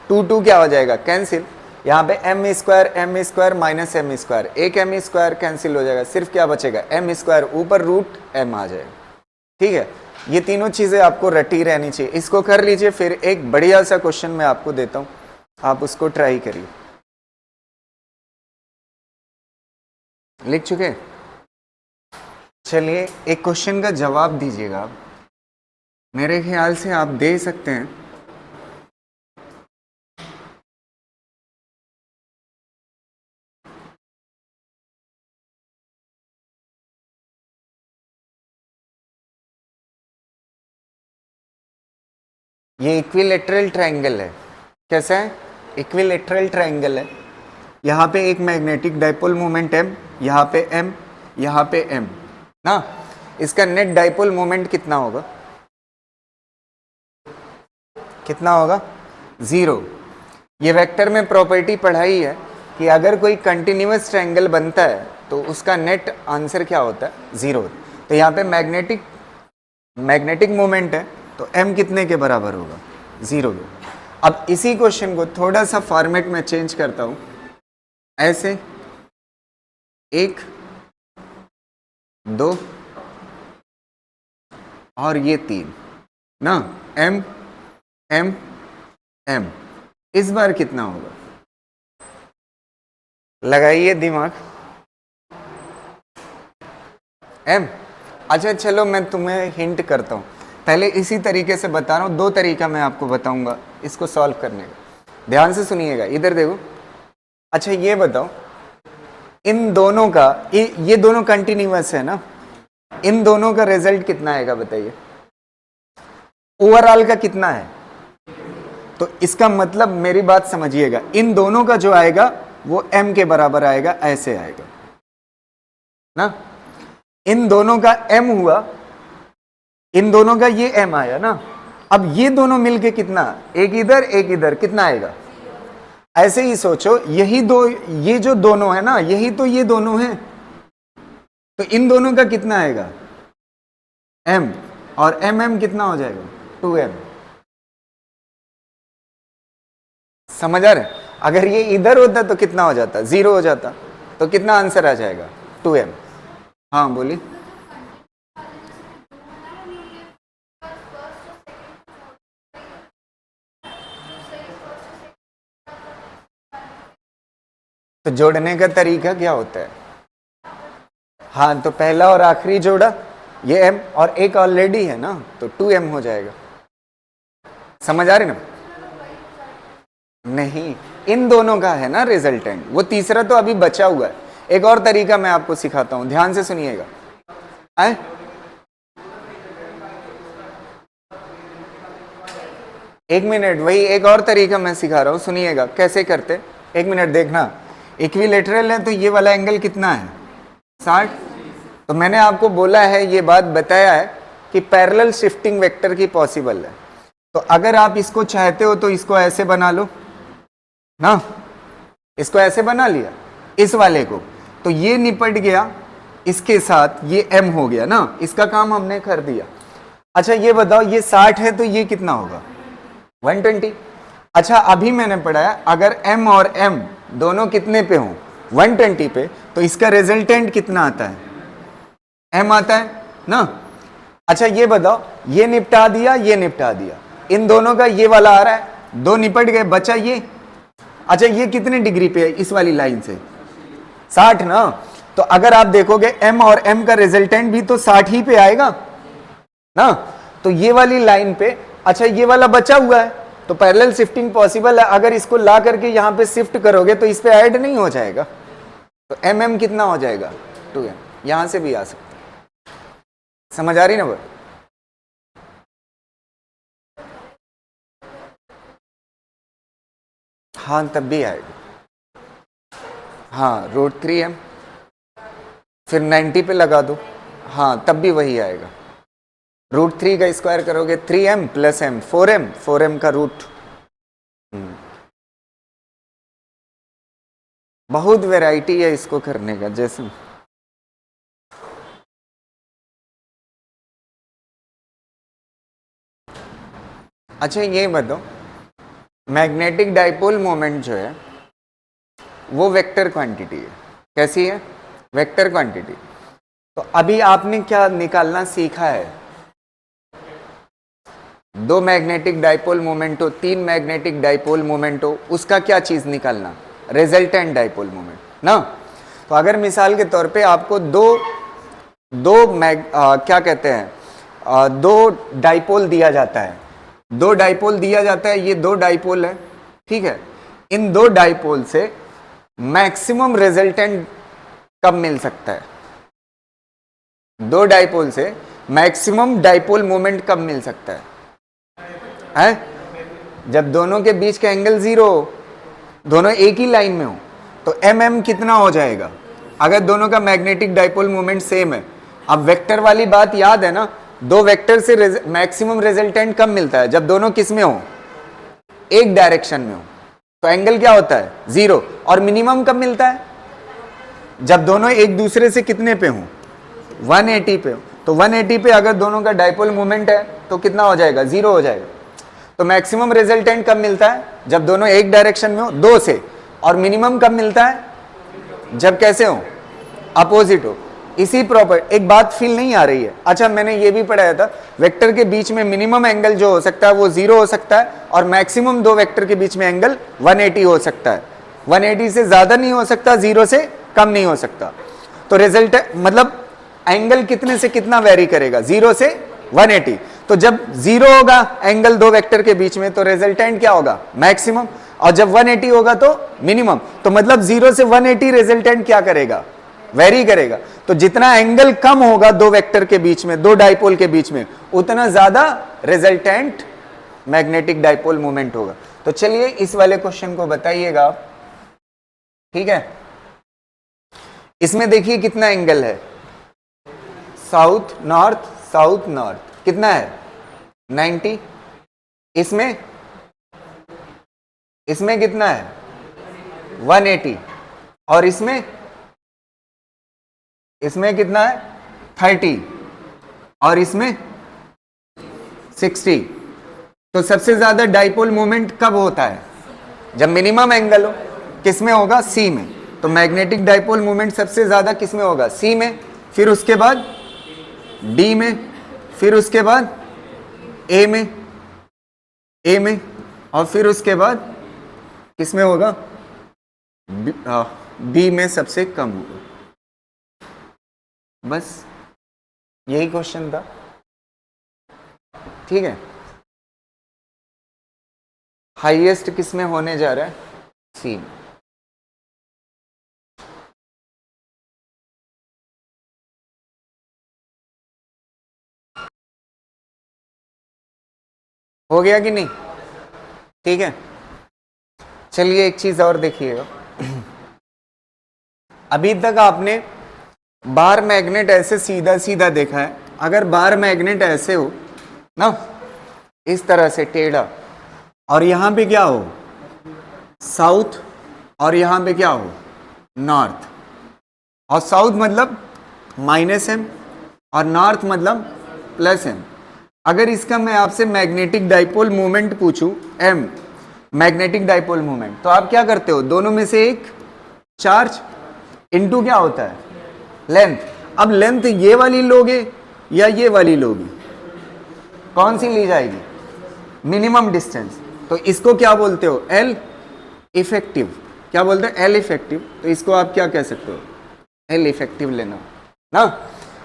2 क्या हो जाएगा कैंसिल, यहाँ पे m square minus m square, एक m स्क्वायर कैंसिल हो जाएगा, सिर्फ क्या बचेगा m स्क्वायर, ऊपर रूट m आ जाएगा। ठीक है, ये तीनों चीजें आपको रटी रहनी चाहिए, इसको कर लीजिए। फिर एक बढ़िया सा क्वेश्चन मैं आपको देता हूं, आप उसको ट्राई करिए। लिख चुके, चलिए एक क्वेश्चन का जवाब दीजिएगा आप, मेरे ख्याल से आप दे सकते हैं। ये इक्विलेटरल ट्रायंगल है, कैसा है इक्विलेटरल ट्रायंगल है। यहाँ पे एक मैग्नेटिक डाइपोल मोमेंट m, यहाँ पे m, यहाँ पे m ना, इसका नेट डाइपोल मोमेंट कितना होगा, कितना होगा 0। ये वेक्टर में प्रॉपर्टी पढ़ाई है कि अगर कोई कंटिन्यूअस ट्रायंगल बनता है तो उसका नेट आंसर क्या होता है 0। तो यहाँ पे मैग्नेटिक मोमेंट है तो m कितने के बराबर होगा 0 के। अब इसी क्वेश्चन को थोड़ा सा फॉर्मेट में चेंज करता हूं, ऐसे 1 2 और ये 3 ना, m m m, इस बार कितना होगा, लगाइए दिमाग। m, अच्छा चलो मैं तुम्हें हिंट करता हूं, पहले इसी तरीके से बता रहा हूं, दो तरीका मैं आपको बताऊंगा इसको सॉल्व करने का, ध्यान से सुनिएगा, इधर देखो। अच्छा ये बताओ, इन दोनों का ये दोनों कंटिन्यूअस है ना, इन दोनों का रिजल्ट कितना आएगा बताइए, ओवरऑल का कितना है। तो इसका मतलब मेरी बात समझिएगा, इन दोनों का जो आएगा वो m के बराबर आएगा, ऐसे आएगा ना, इन दोनों का m हुआ, इन दोनों का ये m आया ना। अब ये दोनों मिलके कितना, एक इधर कितना आएगा, ऐसे ही सोचो, यही दो, ये जो दोनों है ना, यही तो ये दोनों हैं, तो इन दोनों का कितना आएगा m, और m कितना हो जाएगा 2m। समझ आ रहे, अगर ये इधर होता तो कितना हो जाता 0 हो जाता, तो कितना आंसर आ जाएगा 2m। हाँ बोलिए। तो जोड़ने का तरीका क्या होता है, हाँ तो पहला और आखिरी जोड़ा ये m, और एक ऑलरेडी है ना तो 2m हो जाएगा। समझ आ रही ना, नहीं इन दोनों का है ना रिजल्टेंट, वो तीसरा तो अभी बचा हुआ है। एक और तरीका मैं आपको सिखाता हूं, ध्यान से सुनिएगा। आए एक मिनट, वही एक और तरीका मैं सिखा रहा हूं, सुनिएगा कैसे करते, एक मिनट देखना। इक्विलेटरल है तो ये वाला एंगल कितना है 60, तो मैंने आपको बोला है, ये बात बताया है कि पैरेलल शिफ्टिंग वेक्टर की पॉसिबल है। तो अगर आप इसको चाहते हो तो इसको ऐसे बना लो ना, इसको ऐसे बना लिया इस वाले को, तो ये निपट गया इसके साथ, ये m हो गया ना, इसका काम हमने कर दिया। अच्छा ये बताओ, ये 60 है तो ये कितना होगा 120। अच्छा अभी मैंने पढ़ाया, अगर m और m दोनों कितने पे हों 120 पे, तो इसका रिजल्टेंट कितना आता है m आता है ना। अच्छा ये बताओ, ये निपटा दिया, ये निपटा दिया, इन दोनों का ये वाला आ रहा है, दो निपट गए, बचा ये। अच्छा ये कितने डिग्री पे है इस वाली लाइन से 60 ना, तो अगर आप देखोगे m और m का रिजल्टेंट भी तो 60 ही पे आएगा ना, तो ये वाली लाइन पे, अच्छा ये वाला बचा हुआ है, तो पैरेलल शिफ्टिंग पॉसिबल है। अगर इसको ला करके यहाँ पे शिफ्ट करोगे तो इस पे ऐड नहीं हो जाएगा, तो mm कितना हो जाएगा 2m, यहां से भी आ सकता है। समझ आ रही ना वो? हाँ तब भी आएगा। हाँ √3m, फिर 90 पे लगा दो, हाँ तब भी वही आएगा। √3 का स्क्वायर करोगे 3m प्लस m, 4m का रूट। बहुत वैरायटी है इसको करने का। जैसे अच्छा ये बताओ, मैग्नेटिक डाइपोल मोमेंट जो है वो वेक्टर क्वांटिटी है। कैसी है? Vector quantity. तो अभी आपने क्या निकालना सीखा है? दो मैग्नेटिक डाइपोल मोमेंट हो, तीन मैग्नेटिक डाइपोल मोमेंट हो, उसका क्या चीज निकालना? रिजल्टेंट डाइपोल मोमेंट ना। तो अगर मिसाल के तौर पे आपको क्या कहते हैं, दो डाइपोल दिया जाता है, दो डाइपोल दिया जाता है, ये दो डाइपोल है, ठीक है। इन दो डाइपोल से मैक्सिमम रिजल्टेंट कब मिल सकता है? दो डाइपोल से मैक्सिमम डाइपोल मोमेंट कब मिल सकता है? जब दोनों के बीच का एंगल 0 हो, दोनों एक ही लाइन में हो, तो mm कितना हो जाएगा? अगर दोनों का मैग्नेटिक डाइपोल मोमेंट सेम है। अब वेक्टर वाली बात याद है ना, दो वेक्टर से मैक्सिमम रिजल्टेंट कब मिलता है? जब दोनों किस में हो? एक डायरेक्शन में हो। तो एंगल क्या होता है? 0। और मिनिमम कब मिलता है? जब दोनों एक दूसरे से कितने पे हो? 180 पे हो। तो 180 पे अगर दोनों का डाइपोल मोमेंट है तो कितना हो जाएगा? 0 हो जाएगा। तो मैक्सिमम रिजल्टेंट कब मिलता है? जब दोनों एक डायरेक्शन में हो, दो से। और मिनिमम कब मिलता है? जब कैसे हो? अपोजिट हो। इसी प्रॉपर एक बात फील नहीं आ रही है? अच्छा मैंने ये भी पढ़ाया था, वेक्टर के बीच में मिनिमम एंगल जो हो सकता है वो 0 हो सकता है, और मैक्सिमम दो वेक्टर के बीच में एंगल 180 हो सकता है। 180 से ज्यादा नहीं हो सकता, 0 से कम नहीं हो सकता। तो रिजल्ट मतलब एंगल कितने से कितना वेरी करेगा? 0 से 180। तो जब 0 होगा एंगल दो वेक्टर के बीच में, तो रिजल्टेंट क्या होगा? मैक्सिमम। और जब 180 होगा तो मिनिमम। तो मतलब 0 से 180 रिजल्टेंट क्या करेगा? वेरी करेगा। तो जितना एंगल कम होगा दो वेक्टर के बीच में, दो डाइपोल के बीच में, उतना ज्यादा रिजल्टेंट मैग्नेटिक डाइपोल मोमेंट होगा। तो चलिए इस वाले क्वेश्चन को बताइएगा आप, ठीक है। इसमें देखिए कितना एंगल है? साउथ नॉर्थ कितना है? 90। इसमें कितना है? 180। और इसमें कितना है? 30। और इसमें 60। तो सबसे ज्यादा डाइपोल मोमेंट कब होता है? जब मिनिमम एंगल हो। किसमें होगा? सी में। तो मैग्नेटिक डाइपोल मोमेंट सबसे ज्यादा किसमें होगा? सी में। फिर उसके बाद डी में, फिर उसके बाद ए में, और फिर उसके बाद किसमें होगा? बी में सबसे कम होगा। बस यही क्वेश्चन था, ठीक है। हाईएस्ट किसमें होने जा रहा है? सी में। हो गया कि नहीं? ठीक है। चलिए एक चीज और देखिएगा। अभी तक आपने बार मैग्नेट ऐसे सीधा सीधा देखा है। अगर बार मैग्नेट ऐसे हो ना, इस तरह से टेढ़ा, और यहां पे क्या हो? साउथ, और यहां पे क्या हो? नॉर्थ। और साउथ मतलब -m और नॉर्थ मतलब +m। अगर इसका मैं आपसे मैग्नेटिक डाइपोल मोमेंट पूछूं, m मैग्नेटिक डाइपोल मोमेंट, तो आप क्या करते हो? दोनों में से एक चार्ज इनटू क्या होता है? लेंथ। अब लेंथ ये वाली लोगे या ये वाली लोगे? कौन सी ली जाएगी? Minimum distance. तो इसको क्या बोलते हो? L effective. क्या बोलते हैं? L effective. तो इसको आप क्या कह सकते हो? L इफेक्टिव लेना ना।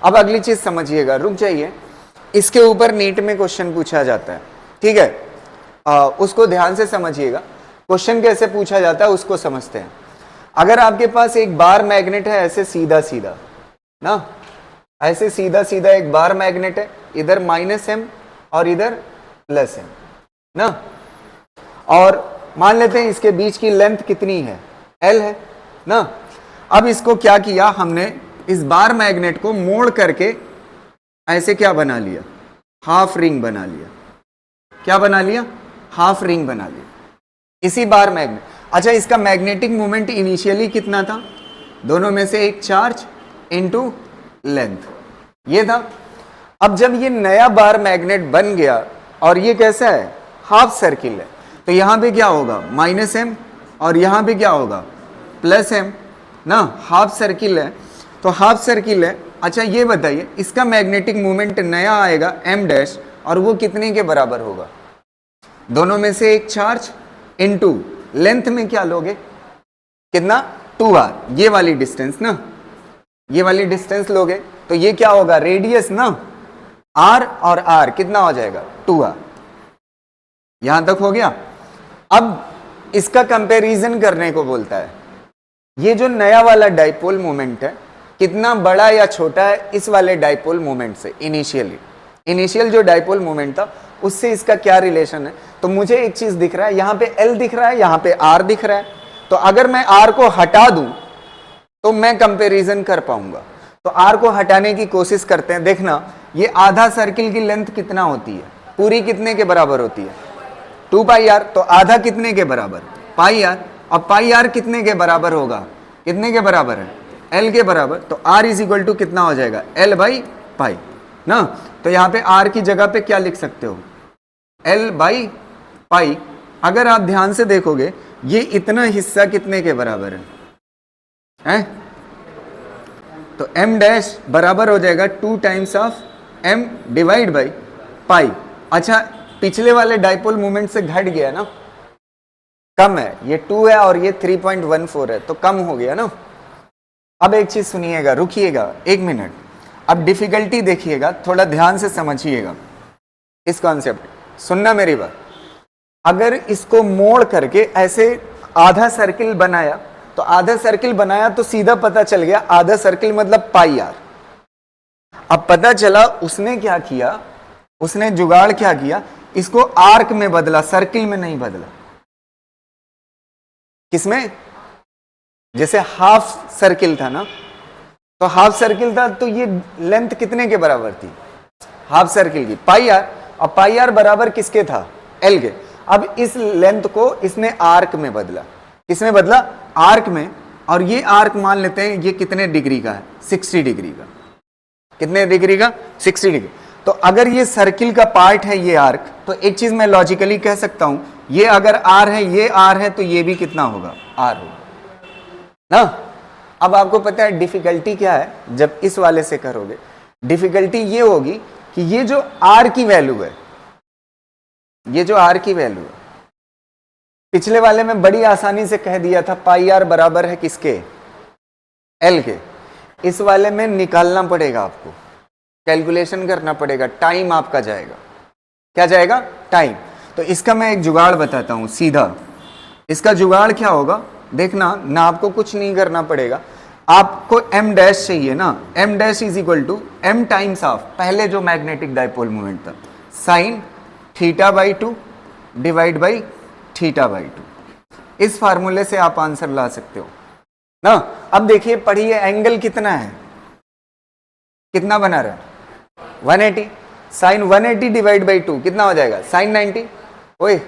अब अगली चीज समझिएगा, रुक जाइए। इसके ऊपर नीट में क्वेश्चन पूछा जाता है, ठीक है। उसको ध्यान से समझिएगा। क्वेश्चन कैसे पूछा जाता है उसको समझते हैं। अगर आपके पास एक बार मैग्नेट है ऐसे सीधा सीधा ना, ऐसे सीधा सीधा एक बार मैग्नेट है, इधर -m और इधर +m ना। और मान लेते हैं इसके बीच की लेंथ कितनी है, l है ना। अब इसको क्या किया हमने, इस बार मैग्नेट को मोड़ करके ऐसे क्या बना लिया, हाफ रिंग बना लिया। क्या बना लिया, हाफ रिंग बना लिया इसी बार मैग्नेट। अच्छा, इसका मैग्नेटिक मोमेंट इनिशियली कितना था, दोनों में से एक चार्ज इनटू लेंथ, ये था। अब जब ये नया बार मैग्नेट बन गया और ये कैसा है, हाफ सर्किल है, तो यहां पे क्या होगा, -m और यहां पे क्या होगा, +m ना। हाफ सर्किल है तो हाफ सर्किल है। अच्छा ये बताइए, इसका मैग्नेटिक मोमेंट नया आएगा m' और वो कितने के बराबर होगा, दोनों में से एक चार्ज इनटू लेंथ में क्या लोगे, कितना, 2r, ये वाली डिस्टेंस ना, ये वाली डिस्टेंस लोगे तो ये क्या होगा, रेडियस ना, r और r कितना हो जाएगा, 2r। यहां तक हो गया। अब इसका कंपैरिजन करने को बोलता है, ये जो नया वाला डाइपोल मोमेंट है कितना बड़ा या छोटा है इस वाले डाइपोल मोमेंट से, इनिशियल जो डाइपोल मोमेंट था उससे इसका क्या रिलेशन है। तो मुझे एक चीज दिख रहा है, यहां पे L दिख रहा है, यहां पे R दिख रहा है, तो अगर मैं R को हटा दूं तो मैं कंपैरिजन कर पाऊंगा। तो R को हटाने की कोशिश करते हैं। देखना, ये आधा सर्किल की लेंथ कितना होती है, पूरी कितने के बराबर होती है, 2πr, तो आधा कितने के बराबर, πr। अब πr कितने के बराबर होगा, कितने के बराबर है, L के बराबर। तो R इज इक्वल टू कितना हो जाएगा, L/π ना। तो यहाँ पे R की जगह पे क्या लिख सकते हो, L/π। अगर आप ध्यान से देखोगे ये इतना हिस्सा कितने के बराबर है? तो m' बराबर हो जाएगा 2 times of m divide by pi. अच्छा, पिछले वाले डाइपोल मोमेंट से घट गया ना, कम है, ये 2 है और ये 3.14 है, तो कम हो गया ना। अब एक चीज सुनिएगा, रुकिएगा 1 मिनट, अब डिफिकल्टी देखिएगा, थोड़ा ध्यान से समझिएगा इस कॉन्सेप्ट, सुनना मेरी बात। अगर इसको मोड़ करके ऐसे आधा सर्किल बनाया, तो आधा सर्किल बनाया तो सीधा पता चल गया आधा सर्किल मतलब πr। अब पता चला उसने क्या किया, उसने जुगाड़ क्या किया, इसको आर्क में बदला, सर्किल में नहीं बदला। किसमें, जैसे हाफ सर्किल था ना, तो हाफ सर्किल था तो ये लेंथ कितने के बराबर थी, हाफ सर्किल की, πr। अब πr बराबर किसके था, L के। अब इस लेंथ को इसने आर्क में बदला, किसमें बदला, आर्क में। और ये आर्क मान लेते हैं ये कितने डिग्री का है, 60 डिग्री का। कितने डिग्री का, 60 डिग्री। तो अगर ये सर्किल का पार्ट है ये आर्क, तो एक चीज मैं लॉजिकली कह सकता हूं, ये अगर R है, ये R है, तो ये भी कितना होगा, R होगा ना। अब आपको पता है डिफिकल्टी क्या है, जब इस वाले से करोगे डिफिकल्टी ये होगी कि ये जो R की वैल्यू है, ये जो R की वैल्यू है, पिछले वाले में बड़ी आसानी से कह दिया था πr बराबर है किसके, L के। इस वाले में निकालना पड़ेगा, आपको कैलकुलेशन करना पड़ेगा, टाइम आपका जाएगा। क्या जाएगा, टाइम। तो इसका मैं एक जुगाड़ बताता हूं सीधा। इसका जुगाड़ क्या होगा, देखना ना, आपको कुछ नहीं करना पड़ेगा, आपको m' चाहिए ना, m' is equal to m times of पहले जो मैग्नेटिक डाइपोल मोमेंट था, साइन θ/2 डिवाइड बाई θ/2। इस फार्मूले से आप आंसर ला सकते हो ना। अब देखिए, पढ़िए, एंगल कितना है, कितना बना रहा है, 180। साइन 180 डिवाइड बाई 2 कितना हो जाएगा, साइन 90। ओए,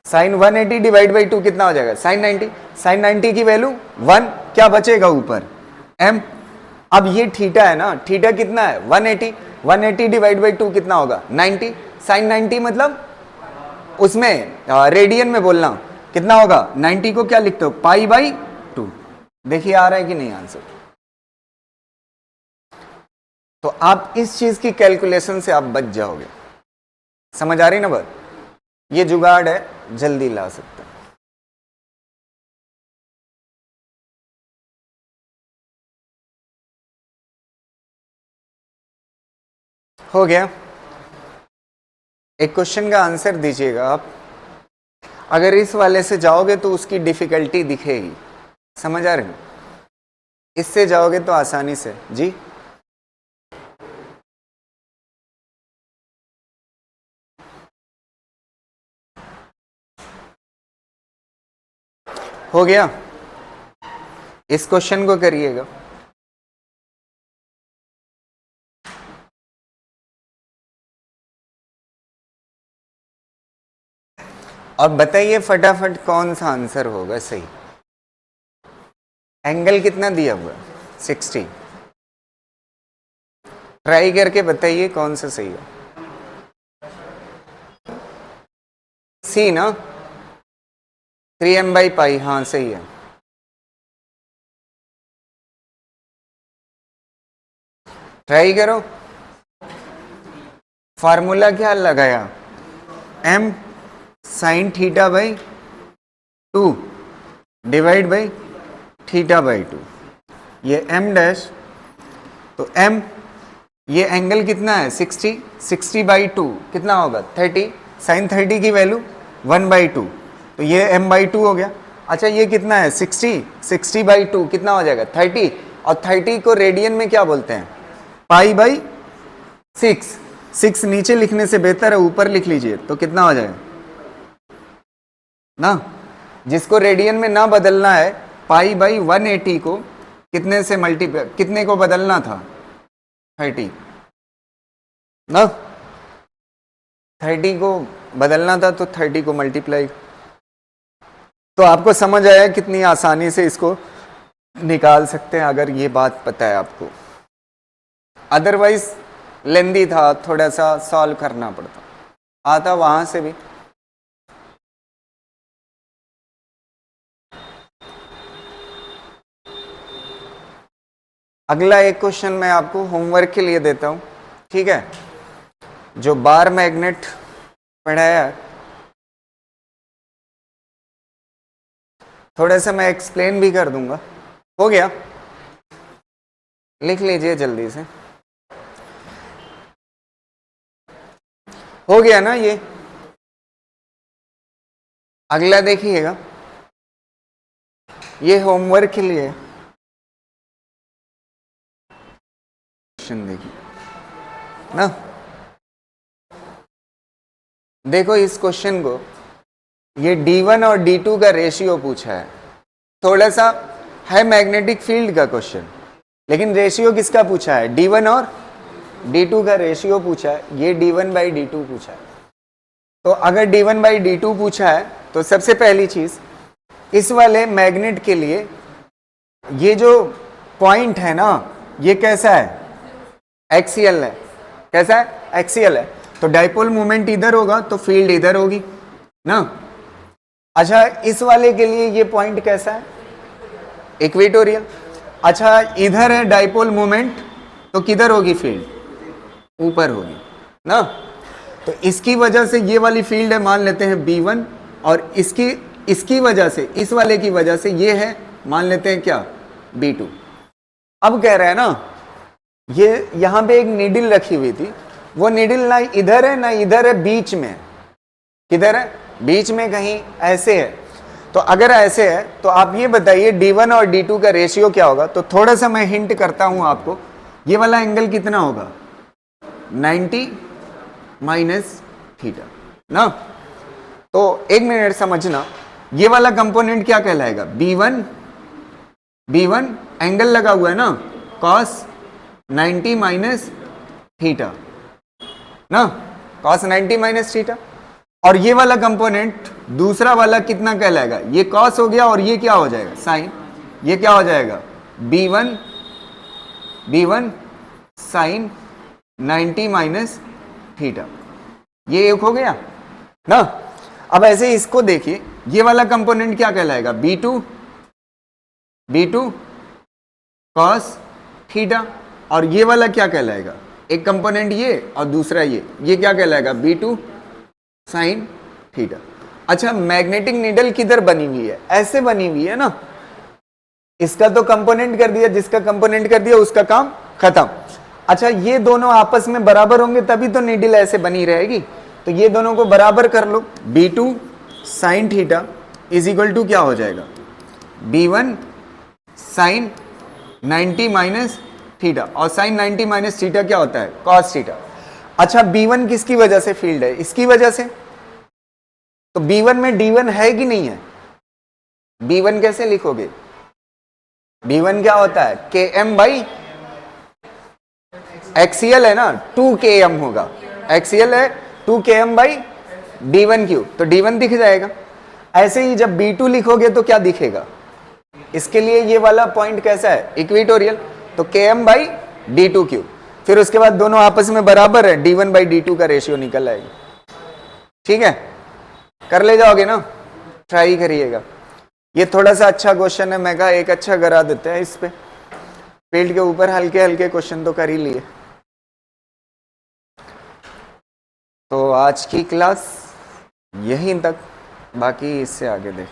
साइन 180 डिवाइड बाई 2 कितना हो जाएगा, साइन 90। साइन 90 की वैल्यू 1, क्या बचेगा ऊपर, m। अब ये थीटा है ना, थीटा कितना है, 180। 180 डिवाइड बाई 2 कितना होगा, 90। साइन 90 मतलब उसमें रेडियन में बोलना, कितना होगा, 90 को क्या लिखते हो, π/2। देखिए आ रहा है कि नहीं आंसर। तो आप इस चीज की कैलकुलेशन से आप बच जाओगे। समझ आ रही ना बात, ये जुगाड़ है, जल्दी ला सकते हैं। हो गया। एक क्वेश्चन का आंसर दीजिएगा आप। अगर इस वाले से जाओगे तो उसकी डिफिकल्टी दिखेगी, समझ आ रही, इससे जाओगे तो आसानी से। जी हो गया? इस क्वेश्चन को करिएगा। और बताइए फटाफट कौन सा आंसर होगा सही। एंगल कितना दिया हुआ है? 60। ट्राई करके बताइए कौन सा सही है। सी ना, 3m/π, हाँ सही है। ट्राई करो। फार्मूला क्या लगाया? m sine theta by 2 divide by theta by 2। ये m डैश, तो m, ये एंगल कितना है? 60, 60/2 कितना होगा? 30। साइन 30 की वैल्यू 1/2, तो ये m/2 हो गया। अच्छा ये कितना है? 60, 60/2 कितना हो जाएगा? 30। और 30 को रेडियन में क्या बोलते हैं? π/6। 6 नीचे लिखने से बेहतर है ऊपर लिख लीजिए, तो कितना हो जाएगा ना। जिसको रेडियन में ना बदलना है, π/180 को कितने से मल्टीप्लाई, कितने को बदलना था? 30 ना, 30 को बदलना था, तो 30 को मल्टीप्लाई। तो आपको समझ आया कितनी आसानी से इसको निकाल सकते हैं अगर ये बात पता है आपको। अदरवाइज लेंदी था, थोड़ा सा सॉल्व करना पड़ता, आता वहां से भी। अगला एक क्वेश्चन मैं आपको होमवर्क के लिए देता हूं, ठीक है? जो बार मैग्नेट पढ़ाया, थोड़ा सा मैं एक्सप्लेन भी कर दूंगा। हो गया? लिख लीजिए जल्दी से। हो गया ना ये? अगला देखिएगा, ये होमवर्क के लिए क्वेश्चन देखिए ना। देखो इस क्वेश्चन को, ये D1 और D2 का रेशियो पूछा है। थोड़ा सा है मैग्नेटिक फील्ड का क्वेश्चन, लेकिन रेशियो किसका पूछा है? D1 और D2 का रेशियो पूछा है। ये D1/D2 पूछा है। तो अगर D1/D2 पूछा है, तो सबसे पहली चीज, इस वाले मैग्नेट के लिए ये जो पॉइंट है ना, ये कैसा है? एक्सियल है। कैसा है? एक्सियल है। तो डाइपोल मोमेंट इधर होगा तो फील्ड इधर होगी ना। अच्छा इस वाले के लिए ये पॉइंट कैसा है? इक्वेटोरियल। अच्छा इधर है डाइपोल मोमेंट, तो किधर होगी फील्ड? ऊपर होगी ना। तो इसकी वजह से ये वाली फील्ड है, मान लेते हैं B1, और इसकी वजह से, इस वाले की वजह से ये है, मान लेते हैं क्या? B2। अब कह रहा है ना, ये यहां पे एक नीडल रखी हुई थी, वो नीडल ना इधर है ना इधर है, बीच में। किधर है? बीच में कहीं ऐसे है। तो अगर ऐसे है तो आप ये बताइए D1 और D2 का रेशियो क्या होगा? तो थोड़ा सा मैं हिंट करता हूं आपको, ये वाला एंगल कितना होगा? 90 माइनस थीटा ना। तो एक मिनट समझना, ये वाला कंपोनेंट क्या कहलाएगा? B1 एंगल लगा हुआ है ना, cos 90 माइनस थीटा ना, cos 90 माइनस थीटा। और ये वाला कंपोनेंट दूसरा वाला कितना कहलाएगा? ये cos हो गया और ये क्या हो जाएगा? साइन। ये क्या हो जाएगा? B1 sine 90 minus theta. ये एक हो गया ना। अब ऐसे इसको देखिए, ये वाला कंपोनेंट क्या कहलाएगा? B2 cos theta. और ये वाला क्या कहलाएगा? एक कंपोनेंट ये और दूसरा ये क्या कहलाएगा? B2 sine theta. अच्छा मैग्नेटिक नीडल किधर बनी हुई है? ऐसे बनी हुई है ना। इसका तो कंपोनेंट कर दिया, जिसका कंपोनेंट कर दिया उसका काम खत्म। अच्छा ये दोनों आपस में बराबर होंगे तभी तो नीडल ऐसे बनी रहेगी। तो ये दोनों को बराबर कर लो। B2 sine theta is equal to क्या हो जाएगा? B1 sine 90 minus theta. और साइन 90 माइनस थीटा क्या होता है? Cos theta. अच्छा B1 किसकी वजह से फील्ड है? इसकी वजह से। तो B1 में D1 है कि नहीं है? B1 कैसे लिखोगे? B1 क्या होता है? Km बाई एक्सीएल है ना, 2Km होगा, एक्सीएल है 2Km बाई D1 क्यूब, तो D1 दिख जाएगा। ऐसे ही जब B2 लिखोगे तो क्या दिखेगा? इसके लिए ये वाला पॉइंट कैसा है? इक्वेटोरियल, तो Km बाई D2 क्यूब। फिर उसके बाद दोनों आपस में बराबर है, D1 बाई D2 का रेशियो निकल आएगा। ठीक है, कर ले जाओगे ना, ट्राई करिएगा। ये थोड़ा सा अच्छा क्वेश्चन है, मैं कहा एक अच्छा करा देते हैं इस पे। फील्ड के ऊपर हल्के हल्के क्वेश्चन तो कर ही लिए। तो आज की क्लास यहीं तक, बाकी इससे आगे देख।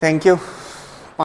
Thank you.